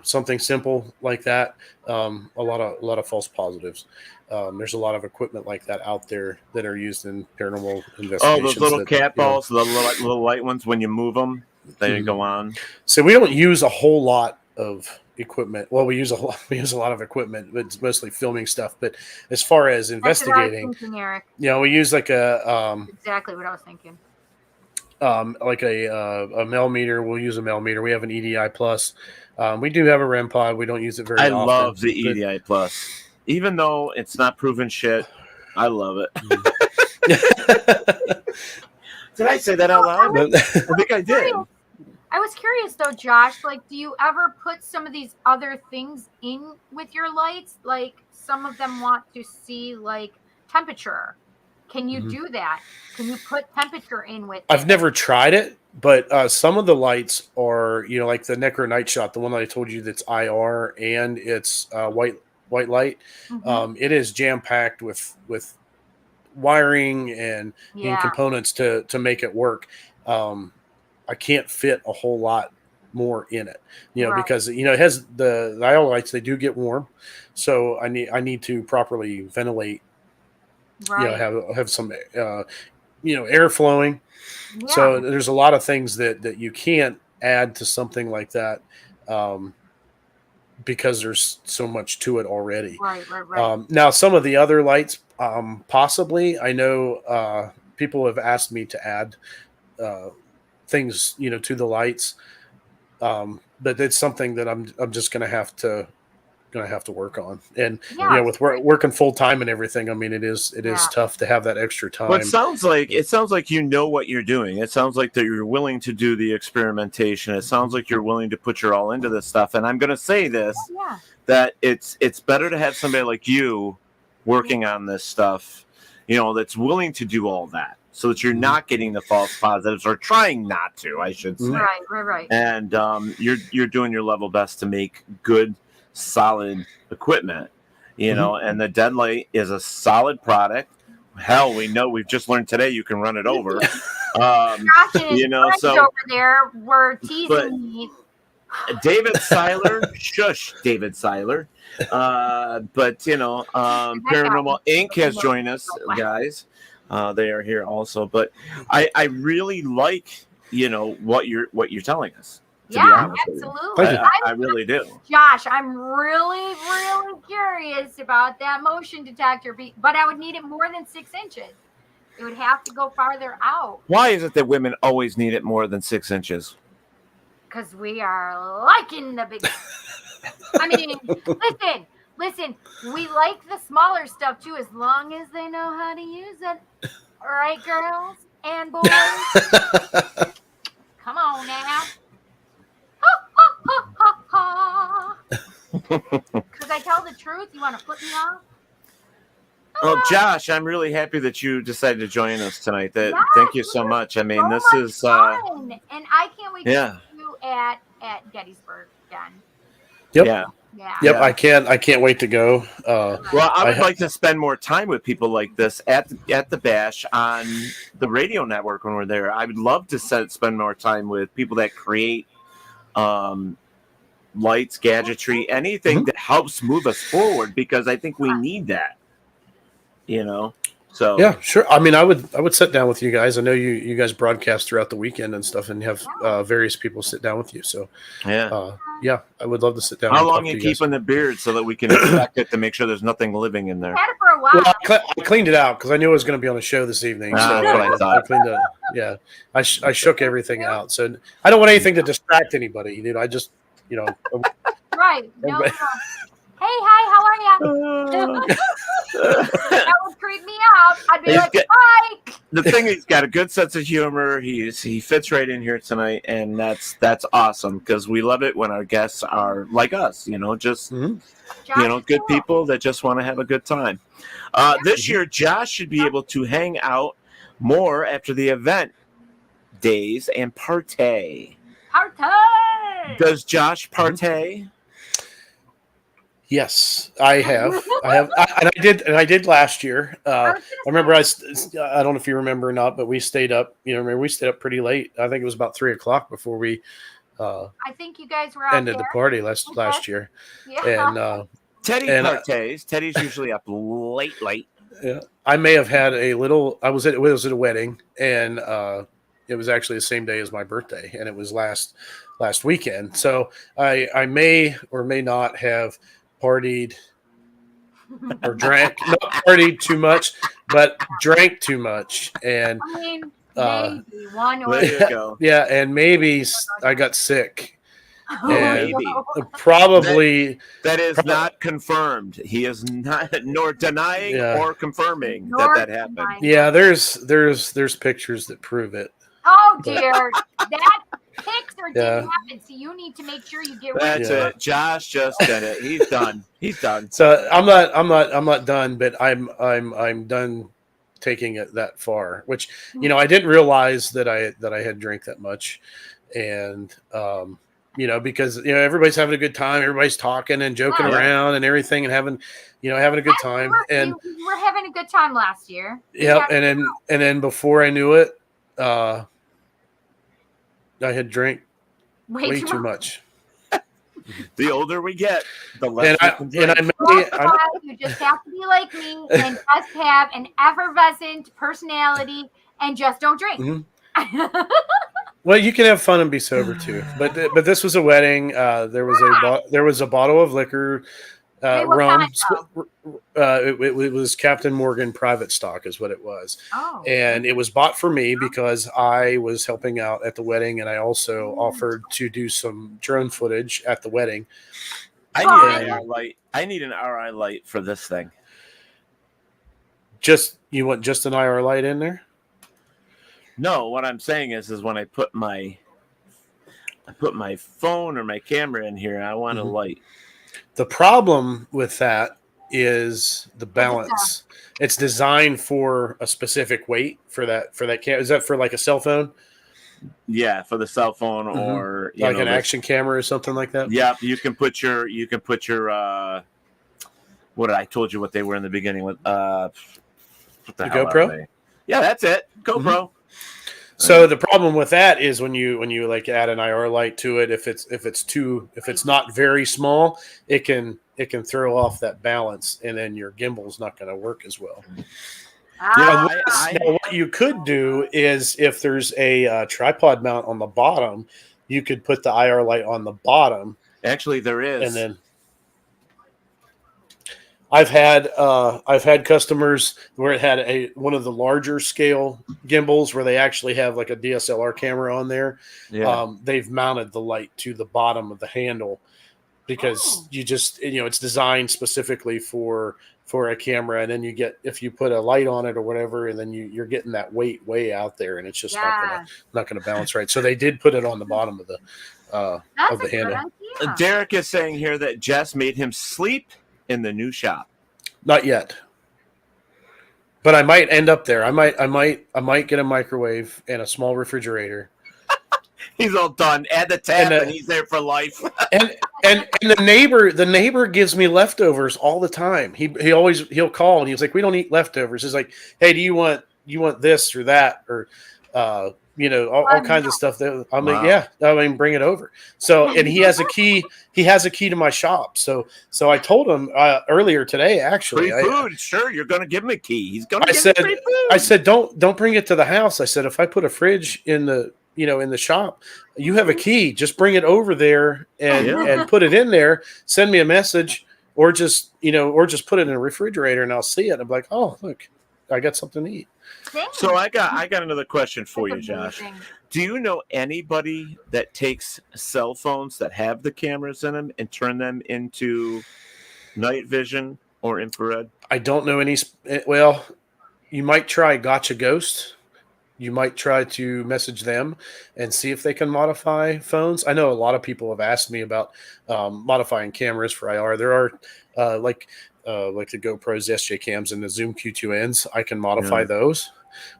[SPEAKER 9] something simple like that. A lot of false positives. There's a lot of equipment like that out there that are used in paranormal investigations.
[SPEAKER 7] Oh, those little cat balls, the little light ones. When you move them, they go on.
[SPEAKER 9] So we don't use a whole lot of equipment. Well, we use a lot of equipment, but it's mostly filming stuff. But as far as investigating,
[SPEAKER 8] That's what I was thinking, Eric.
[SPEAKER 9] we use like a
[SPEAKER 8] exactly what I was thinking.
[SPEAKER 9] Like a millimeter. We'll use a millimeter. We have an EDI plus. We do have a REM pod. We don't use it very often.
[SPEAKER 7] I love the EDI plus, even though it's not proven shit. I love it. Did I say that out loud? I think I did.
[SPEAKER 8] I was curious though, Josh, like, do you ever put some of these other things in with your lights? Like some of them want to see like temperature. Can you do that? Can you put temperature in with
[SPEAKER 9] I've never tried it, but some of the lights are, like the Necro Night Shot, the one that I told you that's IR and it's white light. It is jam-packed with wiring and components to make it work. I can't fit a whole lot more in it, because it has the IR lights. They do get warm, so I need to properly ventilate. Have some air flowing. So there's a lot of things that you can't add to something like that because there's so much to it already. Right. Now some of the other lights, possibly, I know people have asked me to add things to the lights, but it's something that I'm just gonna have to work on. And with working full time and everything, I mean it is tough to have that extra time.
[SPEAKER 7] But it sounds like you know what you're doing. It sounds like that you're willing to do the experimentation. It sounds like you're willing to put your all into this stuff. And I'm going to say this, that it's better to have somebody like you working on this stuff, that's willing to do all that, so that you're not getting the false positives, or trying not to, I should say.
[SPEAKER 8] Right.
[SPEAKER 7] And you're doing your level best to make good, solid equipment, and the Deadlight is a solid product. Hell, we've just learned today you can run it over. So
[SPEAKER 8] over there we're teasing me.
[SPEAKER 7] David Seiler, shush, David Seiler. But Paranormal Inc. has joined us, guys. They are here also, but I really like what you're telling us.
[SPEAKER 8] Absolutely.
[SPEAKER 7] I really do.
[SPEAKER 8] Josh, I'm really, really curious about that motion detector, but I would need it more than 6 inches. It would have to go farther out.
[SPEAKER 7] Why is it that women always need it more than 6 inches?
[SPEAKER 8] Because we are liking the big. I mean, listen. We like the smaller stuff too, as long as they know how to use it. All right, girls and boys. Come on now. Because I tell the truth, you want to put me off?
[SPEAKER 7] Well, Josh, I'm really happy that you decided to join us tonight. Thank you so much. I mean, this is
[SPEAKER 8] fun, and I can't wait to see you at Gettysburg again.
[SPEAKER 9] Yep. Yep. I can't wait to go.
[SPEAKER 7] Well, I would like to spend more time with people like this at the Bash on the radio network when we're there. I would love to spend more time with people that create lights, gadgetry, anything that helps move us forward, because I think we need that. So
[SPEAKER 9] yeah, sure. I mean, I would sit down with you guys. I know you guys broadcast throughout the weekend and stuff, and have various people sit down with you. So yeah, I would love to sit down.
[SPEAKER 7] How long you keeping the beard so that we can inspect it to make sure there's nothing living in there?
[SPEAKER 8] Had it for a while.
[SPEAKER 9] Well, I cleaned it out because I knew I was going to be on a show this evening. So I cleaned it. Yeah, I shook everything out. So I don't want anything to distract anybody. I just
[SPEAKER 8] right. No, no. Hey, hi, how are you? That would creep me out. I'd be like, hi.
[SPEAKER 7] The thing is, he's got a good sense of humor. He fits right in here tonight, and that's awesome because we love it when our guests are like us. Just good people that just want to have a good time. This year, Josh should be able to hang out more after the event days and partay.
[SPEAKER 8] Partay.
[SPEAKER 7] Does Josh partay?
[SPEAKER 9] Yes, I have. And I did last year. I remember. I don't know if you remember or not, but we stayed up. We stayed up pretty late. I think it was about 3:00 before we.
[SPEAKER 8] I think you guys were out
[SPEAKER 9] ended the party last year.
[SPEAKER 8] Yeah.
[SPEAKER 9] And
[SPEAKER 7] Teddy partays. Teddy's usually up late.
[SPEAKER 9] Yeah, I may have had a little. I was at a wedding, and it was actually the same day as my birthday, and it was last weekend. So I may or may not have partied or drank, not partied too much, but drank too much. And
[SPEAKER 8] maybe one or
[SPEAKER 7] there you go.
[SPEAKER 9] Yeah, and maybe I got sick.
[SPEAKER 7] Maybe.
[SPEAKER 9] Probably
[SPEAKER 7] that is not confirmed. He is not nor denying or confirming that happened.
[SPEAKER 9] Yeah, there's pictures that prove it.
[SPEAKER 8] Oh dear, that picture didn't happen. So you need to make sure you get.
[SPEAKER 7] That's it. Josh just did it. He's done.
[SPEAKER 9] So I'm not done, but I'm done taking it that far. Which I didn't realize that I had drank that much, and because everybody's having a good time, everybody's talking and joking around and everything, and having a good time. And
[SPEAKER 8] we were having a good time last year.
[SPEAKER 9] Yeah, and then before I knew it, I had drank way too much.
[SPEAKER 7] The older we get, the less we can drink.
[SPEAKER 8] You just have to be like me and just have an effervescent personality and just don't drink.
[SPEAKER 9] Mm-hmm. Well, you can have fun and be sober too. But this was a wedding. There was a bottle of liquor, rum. It was Captain Morgan Private Stock is what it was.
[SPEAKER 8] Oh.
[SPEAKER 9] And it was bought for me because I was helping out at the wedding, and I also offered to do some drone footage at the wedding.
[SPEAKER 7] I need an RI light. I need an RI light for this thing.
[SPEAKER 9] You want just an IR light in there?
[SPEAKER 7] No, what I'm saying is when I put my phone or my camera in here, I want a light.
[SPEAKER 9] The problem with that is the balance. It's designed for a specific weight for that camera. Is that for like a cell phone?
[SPEAKER 7] Yeah, for the cell phone or
[SPEAKER 9] like an action camera or something like that.
[SPEAKER 7] Yeah, you can put your what I told you what they were in the beginning with
[SPEAKER 9] the GoPro.
[SPEAKER 7] Yeah, that's it. GoPro.
[SPEAKER 9] Mm-hmm. So the problem with that is when you like add an IR light to it, if it's not very small, it can throw off that balance, and then your gimbal's not going to work as well. Now, what you could do is if there's a tripod mount on the bottom, you could put the IR light on the bottom.
[SPEAKER 7] Actually, there is,
[SPEAKER 9] and then I've had customers where it had one of the larger scale gimbals where they actually have like a DSLR camera on there.
[SPEAKER 7] Yeah.
[SPEAKER 9] They've mounted the light to the bottom of the handle because you just it's designed specifically for a camera, and then if you put a light on it or whatever, and then you're getting that weight way out there, and it's just not gonna balance right. So they did put it on the bottom of the handle.
[SPEAKER 7] Derek is saying here that Jess made him sleep in the new shop.
[SPEAKER 9] Not yet, but I might end up there. I might get a microwave and a small refrigerator.
[SPEAKER 7] He's all done. Add the tap, and he's there for life.
[SPEAKER 9] and the neighbor gives me leftovers all the time. He'll call and he's like, "We don't eat leftovers." He's like, "Hey, do you want this or that or all kinds of stuff." I'm like, "Yeah, bring it over." So, and he has a key. He has a key to my shop. So I told him earlier today. Actually,
[SPEAKER 7] free food. Sure, you're going to give him a key. He's going to. Free food.
[SPEAKER 9] I said, don't bring it to the house. I said, if I put a fridge in the shop, you have a key. Just bring it over there and put it in there. Send me a message, or just put it in a refrigerator, and I'll see it. I'm like, oh, look. got something to eat.
[SPEAKER 7] So I got another question for
[SPEAKER 8] That's
[SPEAKER 7] you, Josh.
[SPEAKER 8] amazing.
[SPEAKER 7] Do you know anybody that takes cell phones that have the cameras in them and turn them into night vision or infrared?
[SPEAKER 9] I don't know any. Well, you might try Gotcha Ghost. You might try to message them and see if they can modify phones. I know a lot of people have asked me about modifying cameras for IR. There are like the GoPros, SJ cams, and the Zoom Q2Ns. I can modify those,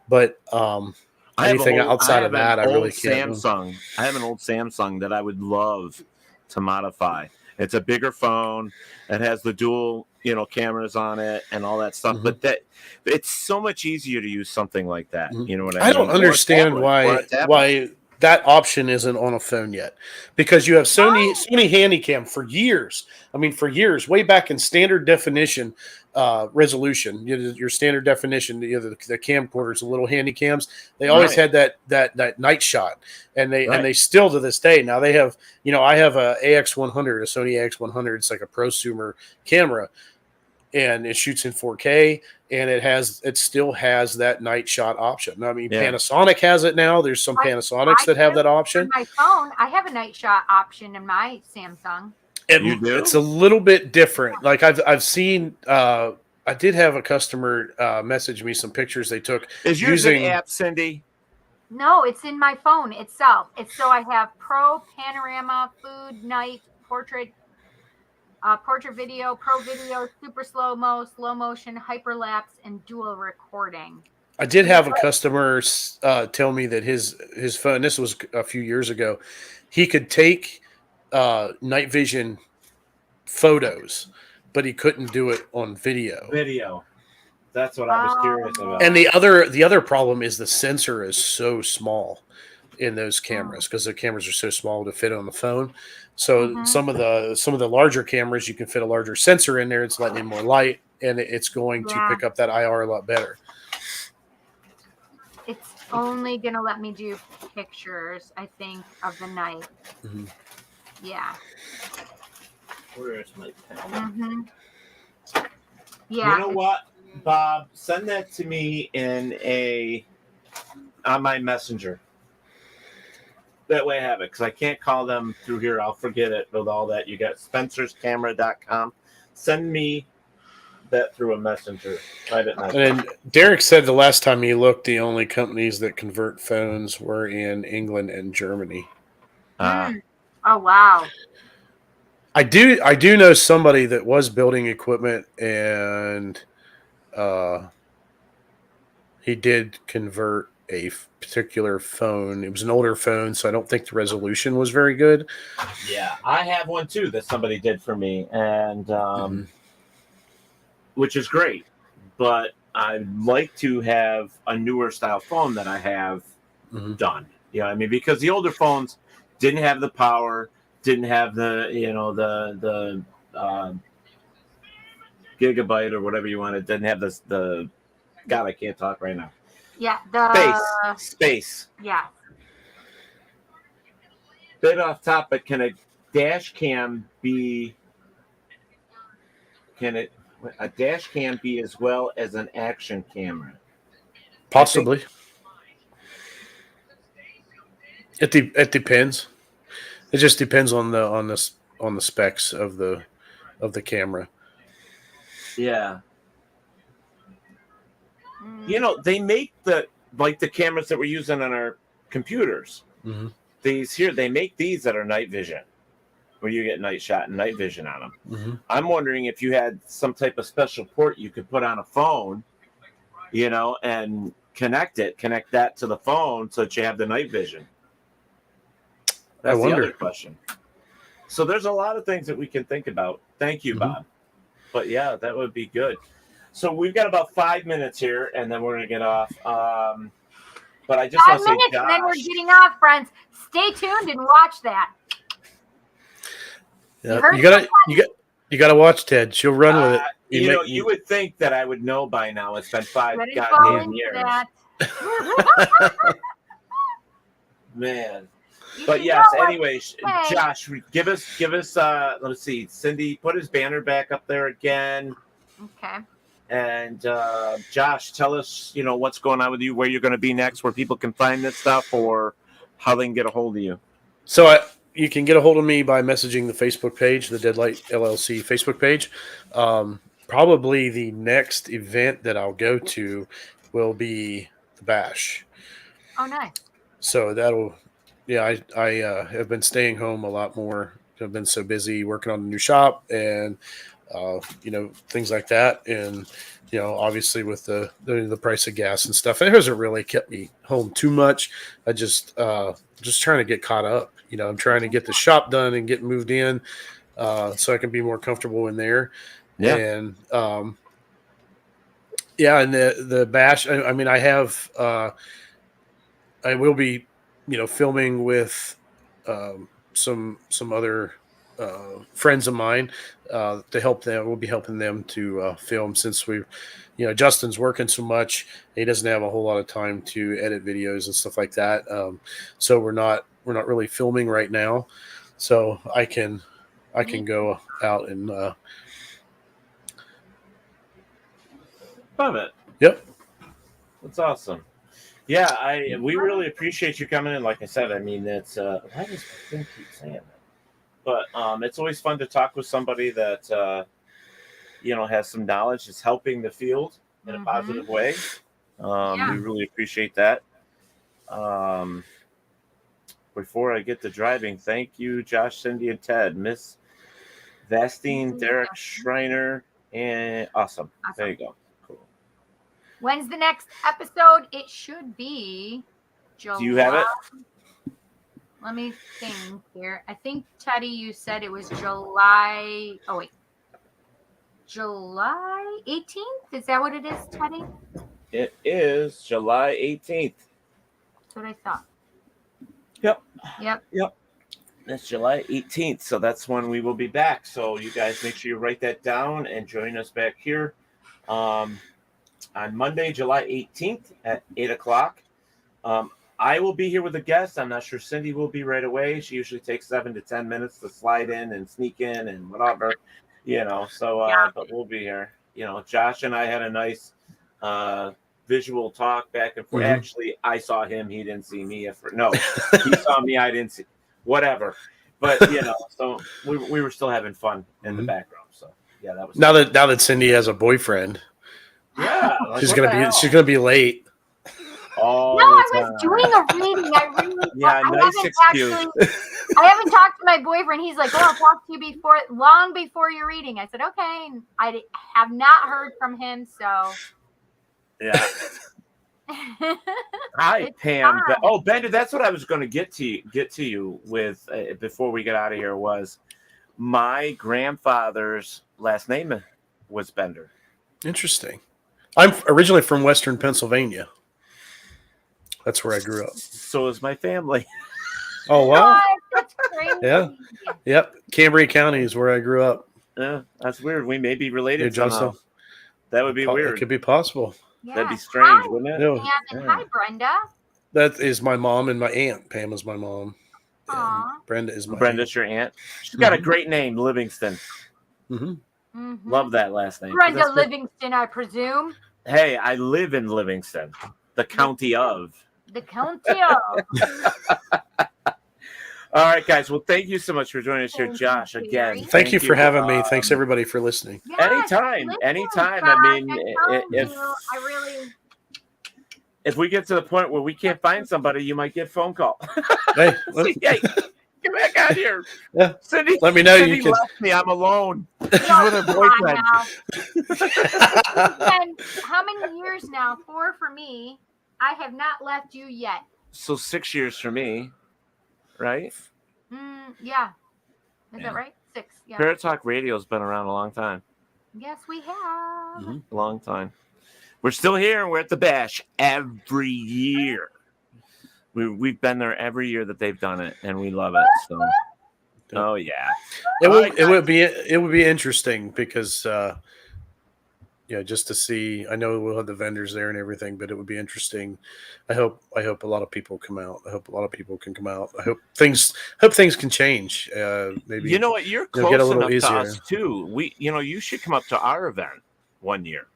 [SPEAKER 9] but anything outside of that, I really can't.
[SPEAKER 7] Samsung. I have an old Samsung that I would love to modify. It's a bigger phone. It has the dual, cameras on it and all that stuff.
[SPEAKER 9] Mm-hmm.
[SPEAKER 7] But it's so much easier to use something like that.
[SPEAKER 9] Mm-hmm.
[SPEAKER 7] You know what I mean?
[SPEAKER 9] I don't understand why that option isn't on a phone yet, because you have Sony Handycam for years. I mean, for years, way back in standard definition resolution, your standard definition, the camcorders, the little handy cams, they always had that night shot, and they still to this day. Now they have, I have a AX100, a Sony AX100. It's like a prosumer camera, and it shoots in 4K, and it still has that night shot option. I mean, Panasonic has it now. There's some Panasonics that have that option.
[SPEAKER 8] On my phone, I have a night shot option in my Samsung.
[SPEAKER 7] You do?
[SPEAKER 9] It's a little bit different. Like I've seen. I did have a customer message me some pictures they took.
[SPEAKER 7] Is yours an app, Cindy?
[SPEAKER 8] No, it's in my phone itself. So I have Pro, Panorama, Food, Night, Portrait, Portrait Video, Pro Video, Super Slow-Mo, Slow Motion, Hyperlapse, and Dual Recording.
[SPEAKER 9] I did have a customer tell me that his phone, this was a few years ago, he could take night vision photos, but he couldn't do it on video.
[SPEAKER 7] That's what I was curious about.
[SPEAKER 9] And the other problem is the sensor is so small in those cameras, because the cameras are so small to fit on the phone. So some of the larger cameras, you can fit a larger sensor in there. It's letting in more light, and it's going to pick up that IR a lot better.
[SPEAKER 8] It's only going to let me do pictures, I think, of the night.
[SPEAKER 9] Mm-hmm.
[SPEAKER 8] Yeah.
[SPEAKER 7] Where's my pen?
[SPEAKER 8] Mm-hmm. Yeah.
[SPEAKER 7] You know what, Bob? Send that to me on my messenger. That way I have it, because I can't call them through here. I'll forget it with all that. You got spencerscamera.com. Send me that through a messenger.
[SPEAKER 9] And Derek said the last time he looked, the only companies that convert phones were in England and Germany.
[SPEAKER 8] Oh, wow.
[SPEAKER 9] I do know somebody that was building equipment, and he did convert a particular phone. It was an older phone, so I don't think the resolution was very good.
[SPEAKER 7] Yeah, I have one too that somebody did for me, and which is great. But I'd like to have a newer style phone that I have done. You know what I mean? Because the older phones didn't have the power, didn't have the the gigabyte or whatever you wanted, didn't have the God, I can't talk right now.
[SPEAKER 8] Yeah,
[SPEAKER 7] Space.
[SPEAKER 8] Yeah.
[SPEAKER 7] Bit off topic. Can a dash cam be? A dash cam be as well as an action camera?
[SPEAKER 9] Possibly. It depends. It just depends on the specs of the camera.
[SPEAKER 7] Yeah. You know, they make the cameras that we're using on our computers.
[SPEAKER 9] Mm-hmm.
[SPEAKER 7] They make these that are night vision, where you get night shot and night vision on them.
[SPEAKER 9] Mm-hmm.
[SPEAKER 7] I'm wondering if you had some type of special port you could put on a phone, and connect that to the phone so that you have the night vision. That's the other question. So there's a lot of things that we can think about. Thank you, Bob. But yeah, that would be good. So we've got about 5 minutes here, and then we're going to get off. But I just want to say,
[SPEAKER 8] 5 minutes,
[SPEAKER 7] Josh,
[SPEAKER 8] and then we're getting off, friends. Stay tuned and watch that.
[SPEAKER 9] Yeah, you gotta watch Ted. She'll run with it.
[SPEAKER 7] You would think that I would know by now. It's been 5 goddamn years. Man. But yes, anyway, Josh, give us let's see, Cindy, put his banner back up there again.
[SPEAKER 8] Okay.
[SPEAKER 7] And Josh, tell us, what's going on with you, where you're going to be next, where people can find this stuff, or how they can get a hold of you.
[SPEAKER 9] So you can get a hold of me by messaging the Facebook page, the Deadlight LLC Facebook page. Probably the next event that I'll go to will be the Bash.
[SPEAKER 8] Oh, nice.
[SPEAKER 9] So that'll, I have been staying home a lot more. I've been so busy working on the new shop and, things like that. And, obviously with the price of gas and stuff, it hasn't really kept me home too much. I just trying to get caught up. I'm trying to get the shop done and get moved in so I can be more comfortable in there.
[SPEAKER 7] Yeah.
[SPEAKER 9] And, and the Bash, I have, I will be, filming with some other friends of mine to help them. We'll be helping them to film since Justin's working so much. He doesn't have a whole lot of time to edit videos and stuff like that. So we're not really filming right now. So I can go out and
[SPEAKER 7] love it.
[SPEAKER 9] Yep.
[SPEAKER 7] That's awesome. Yeah, we really appreciate you coming in. Like I said, it's why does my thing keep saying that? But it's always fun to talk with somebody that has some knowledge, is helping the field in a positive way. We really appreciate that. Before I get to driving, thank you, Josh, Cindy, and Ted, Miss Vastine, Derek Schreiner, and awesome. There you go.
[SPEAKER 8] When's the next episode? It should be July.
[SPEAKER 7] Do you have it?
[SPEAKER 8] Let me think here. I think, Teddy, you said it was July. Oh, wait. July 18th? Is that what it is, Teddy?
[SPEAKER 7] It is July 18th.
[SPEAKER 8] That's what I thought.
[SPEAKER 7] Yep. That's July 18th. So that's when we will be back. So you guys make sure you write that down and join us back here on Monday, July 18th at 8 o'clock. I will be here with a guest. I'm not sure Cindy will be right away. She usually takes 7 to 10 minutes to slide in and sneak in and whatever, but we'll be here. Josh and I had a nice visual talk back and forth. Actually, I saw him. He didn't see me. No, he saw me. I didn't see. Whatever. But, so we were still having fun in the background. So, yeah, that was
[SPEAKER 9] now that Cindy has a boyfriend.
[SPEAKER 7] Yeah.
[SPEAKER 9] She's gonna be late.
[SPEAKER 7] Oh,
[SPEAKER 8] no, I was doing a reading. I haven't talked to my boyfriend. He's like, I'll talk to you long before your reading. I said, okay. And I have not heard from him, so.
[SPEAKER 7] Yeah. Hi, Pam. Bender, that's what I was going to get to you with before we get out of here. Was my grandfather's last name was Bender.
[SPEAKER 9] Interesting. I'm originally from Western Pennsylvania. That's where I grew up.
[SPEAKER 7] So is my family.
[SPEAKER 9] Oh, wow.
[SPEAKER 8] That's crazy.
[SPEAKER 9] Yeah. Yep. Cambria County is where I grew up.
[SPEAKER 7] Yeah, that's weird. We may be related somehow. That would be weird.
[SPEAKER 9] It could be possible.
[SPEAKER 8] Yeah.
[SPEAKER 7] That'd be strange, wouldn't it?
[SPEAKER 9] Yeah.
[SPEAKER 8] And hi, Brenda.
[SPEAKER 9] That is my mom and my aunt. Pam is my mom.
[SPEAKER 8] Aww.
[SPEAKER 9] Brenda is my
[SPEAKER 7] Brenda's
[SPEAKER 9] aunt.
[SPEAKER 7] your aunt. She's got a great name, Livingston. Love that last name.
[SPEAKER 8] Brenda Livingston, I presume.
[SPEAKER 7] Hey, I live in Livingston, the county of.
[SPEAKER 8] The county of.
[SPEAKER 7] All right, guys. Well, thank you so much for joining us here, Josh. Again,
[SPEAKER 9] thank you for having me. Thanks everybody for listening.
[SPEAKER 8] Yes,
[SPEAKER 7] anytime. If we get to the point where we can't find somebody, you might get a phone call.
[SPEAKER 9] Hey,
[SPEAKER 7] get back out here.
[SPEAKER 9] Yeah.
[SPEAKER 7] Cindy,
[SPEAKER 9] let me know.
[SPEAKER 7] Cindy
[SPEAKER 9] You can.
[SPEAKER 7] left me. I'm alone. She's with her boyfriend.
[SPEAKER 8] And how many years now? 4 for me. I have not left you yet.
[SPEAKER 7] So 6 years for me, right?
[SPEAKER 8] Yeah. Is that right? 6. Yeah.
[SPEAKER 7] Paratalkradio has been around a long time.
[SPEAKER 8] Yes, we have.
[SPEAKER 7] A long time. We're still here, and we're at the Bash every year. We've been there every year that they've done it, and we love it. So, oh yeah,
[SPEAKER 9] it would be interesting because just to see. I know we'll have the vendors there and everything, but it would be interesting. I hope a lot of people come out. I hope a lot of people can come out. I hope things can change. Maybe
[SPEAKER 7] you know what, you're close enough to us too. You should come up to our event one year.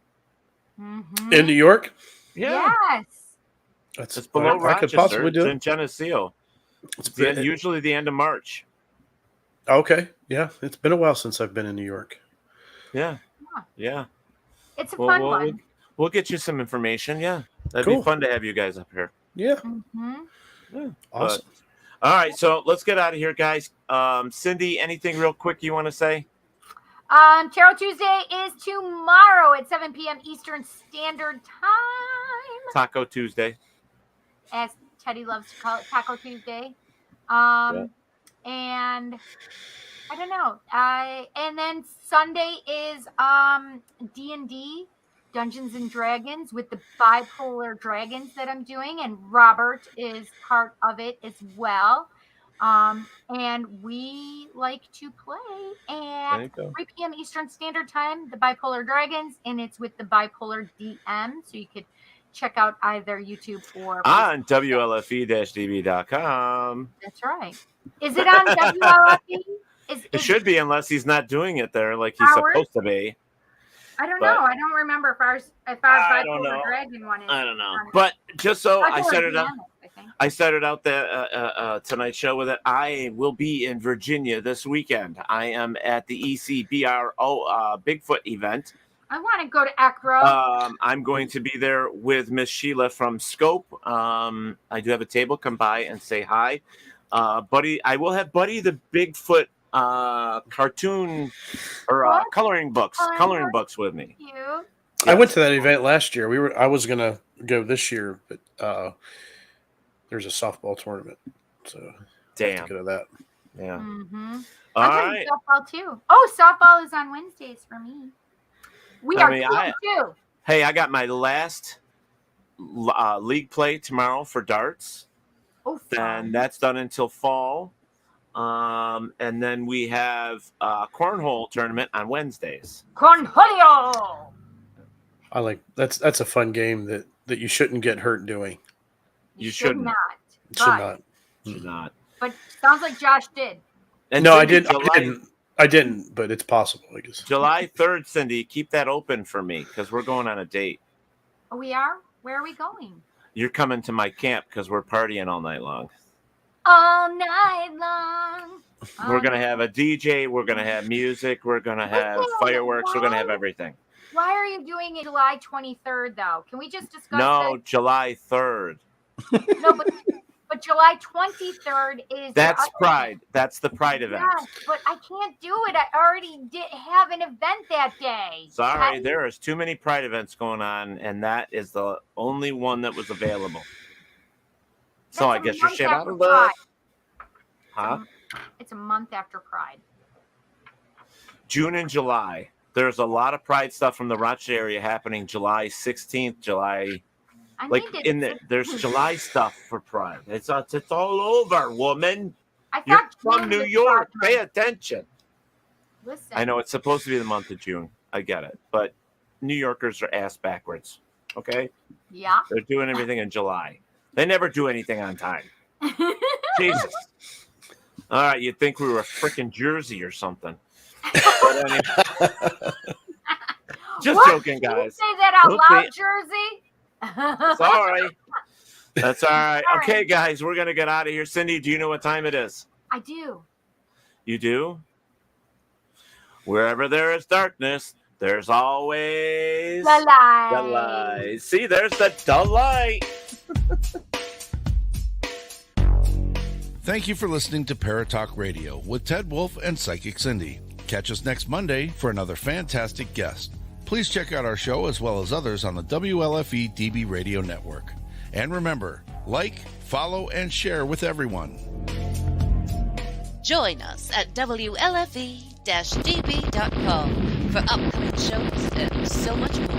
[SPEAKER 8] Mm-hmm.
[SPEAKER 9] In New York?
[SPEAKER 7] Yeah.
[SPEAKER 8] Yes.
[SPEAKER 7] It's below
[SPEAKER 9] I could
[SPEAKER 7] Rochester.
[SPEAKER 9] possibly do
[SPEAKER 7] It's
[SPEAKER 9] it.
[SPEAKER 7] in Geneseo. It's
[SPEAKER 9] been-
[SPEAKER 7] usually the end of March.
[SPEAKER 9] Okay. Yeah. It's been a while since I've been in New York.
[SPEAKER 7] Yeah. Yeah.
[SPEAKER 8] It's a fun one.
[SPEAKER 7] We'll get you some information. Yeah. That'd
[SPEAKER 9] Cool.
[SPEAKER 7] be fun to have you guys up here.
[SPEAKER 9] Yeah.
[SPEAKER 8] Mm-hmm.
[SPEAKER 7] Yeah.
[SPEAKER 9] Awesome.
[SPEAKER 7] All right. So let's get out of here, guys. Cindy, anything real quick you want to say?
[SPEAKER 8] Tarot Tuesday is tomorrow at 7 p.m. Eastern Standard Time.
[SPEAKER 7] Taco Tuesday.
[SPEAKER 8] As Teddy loves to call it, Taco Tuesday. And I don't know. And then Sunday is D&D, Dungeons and Dragons, with the bipolar dragons that I'm doing, and Robert is part of it as well. And we like to play at 3 p.m. Eastern Standard Time, the Bipolar Dragons, and it's with the Bipolar DM. So you could check out either YouTube or
[SPEAKER 7] on WLFE-DB.com.
[SPEAKER 8] That's right. Is it on WLFE?
[SPEAKER 7] It should be, unless he's not doing it there like he's supposed to be.
[SPEAKER 8] I don't know. I don't remember if our Bipolar Dragon one is.
[SPEAKER 7] I don't know. But just so I set it up. I started out the tonight's show with it. I will be in Virginia this weekend. I am at the ECBRO Bigfoot event.
[SPEAKER 8] I want to go to Acro.
[SPEAKER 7] I'm going to be there with Miss Sheila from Scope. I do have a table. Come by and say hi. Buddy, I will have Buddy the Bigfoot cartoon or coloring books with me.
[SPEAKER 8] Cute.
[SPEAKER 9] I went to that event last year. I was gonna go this year, but there's a softball tournament, so
[SPEAKER 7] damn,
[SPEAKER 9] go to that.
[SPEAKER 7] Yeah.
[SPEAKER 8] Mm-hmm.
[SPEAKER 7] All
[SPEAKER 8] I'm
[SPEAKER 7] right.
[SPEAKER 8] softball too. Oh, softball is on Wednesdays for me. We are too.
[SPEAKER 7] Hey, I got my last league play tomorrow for darts.
[SPEAKER 8] Oh,
[SPEAKER 7] and that's done until fall. And then we have a cornhole tournament on Wednesdays.
[SPEAKER 8] Cornholio.
[SPEAKER 9] I like that's a fun game that you shouldn't get hurt doing.
[SPEAKER 7] You shouldn't.
[SPEAKER 9] Should not.
[SPEAKER 8] But sounds like Josh did.
[SPEAKER 7] And
[SPEAKER 9] no,
[SPEAKER 7] Cindy,
[SPEAKER 9] I didn't, but it's possible, I guess.
[SPEAKER 7] July 3rd, Cindy, keep that open for me because we're going on a date.
[SPEAKER 8] Oh, we are? Where are we going?
[SPEAKER 7] You're coming to my camp because we're partying all night long.
[SPEAKER 8] All night long.
[SPEAKER 7] We're going to have a DJ. We're going to have music. We're going to have fireworks. We're going to have everything.
[SPEAKER 8] Why are you doing it July 23rd, though? Can we just discuss
[SPEAKER 7] No,
[SPEAKER 8] that?
[SPEAKER 7] July 3rd.
[SPEAKER 8] No, but July 23rd is...
[SPEAKER 7] That's Pride. That's the Pride event.
[SPEAKER 8] Yes, but I can't do it. I already did have an event that day.
[SPEAKER 7] Sorry, there is too many Pride events going on, and that is the only one that was available. So I guess your shit out of the... Huh?
[SPEAKER 8] It's a month after Pride.
[SPEAKER 7] June and July. There's a lot of Pride stuff from the Rochester area happening July 16th, July... there's July stuff for Pride. It's all over, woman. You're from New York. Pay attention.
[SPEAKER 8] Listen.
[SPEAKER 7] I know it's supposed to be the month of June. I get it. But New Yorkers are ass backwards. Okay?
[SPEAKER 8] Yeah.
[SPEAKER 7] They're doing everything in July. They never do anything on time. Jesus. All right, you'd think we were a freaking Jersey or something. But anyway, just joking, guys.
[SPEAKER 8] Did you say that out loud, Jersey?
[SPEAKER 7] Sorry. That's all right. Okay, guys, we're going to get out of here. Cindy, do you know what time it is?
[SPEAKER 8] I do.
[SPEAKER 7] You do? Wherever there is darkness, there's always
[SPEAKER 8] the light.
[SPEAKER 7] The light. See, there's the light.
[SPEAKER 6] Thank you for listening to Paratalk Radio with Ted Wolf and Psychic Cindy. Catch us next Monday for another fantastic guest. Please check out our show as well as others on the WLFE DB Radio Network. And remember, like, follow, and share with everyone.
[SPEAKER 10] Join us at WLFE-DB.com for upcoming shows and so much more.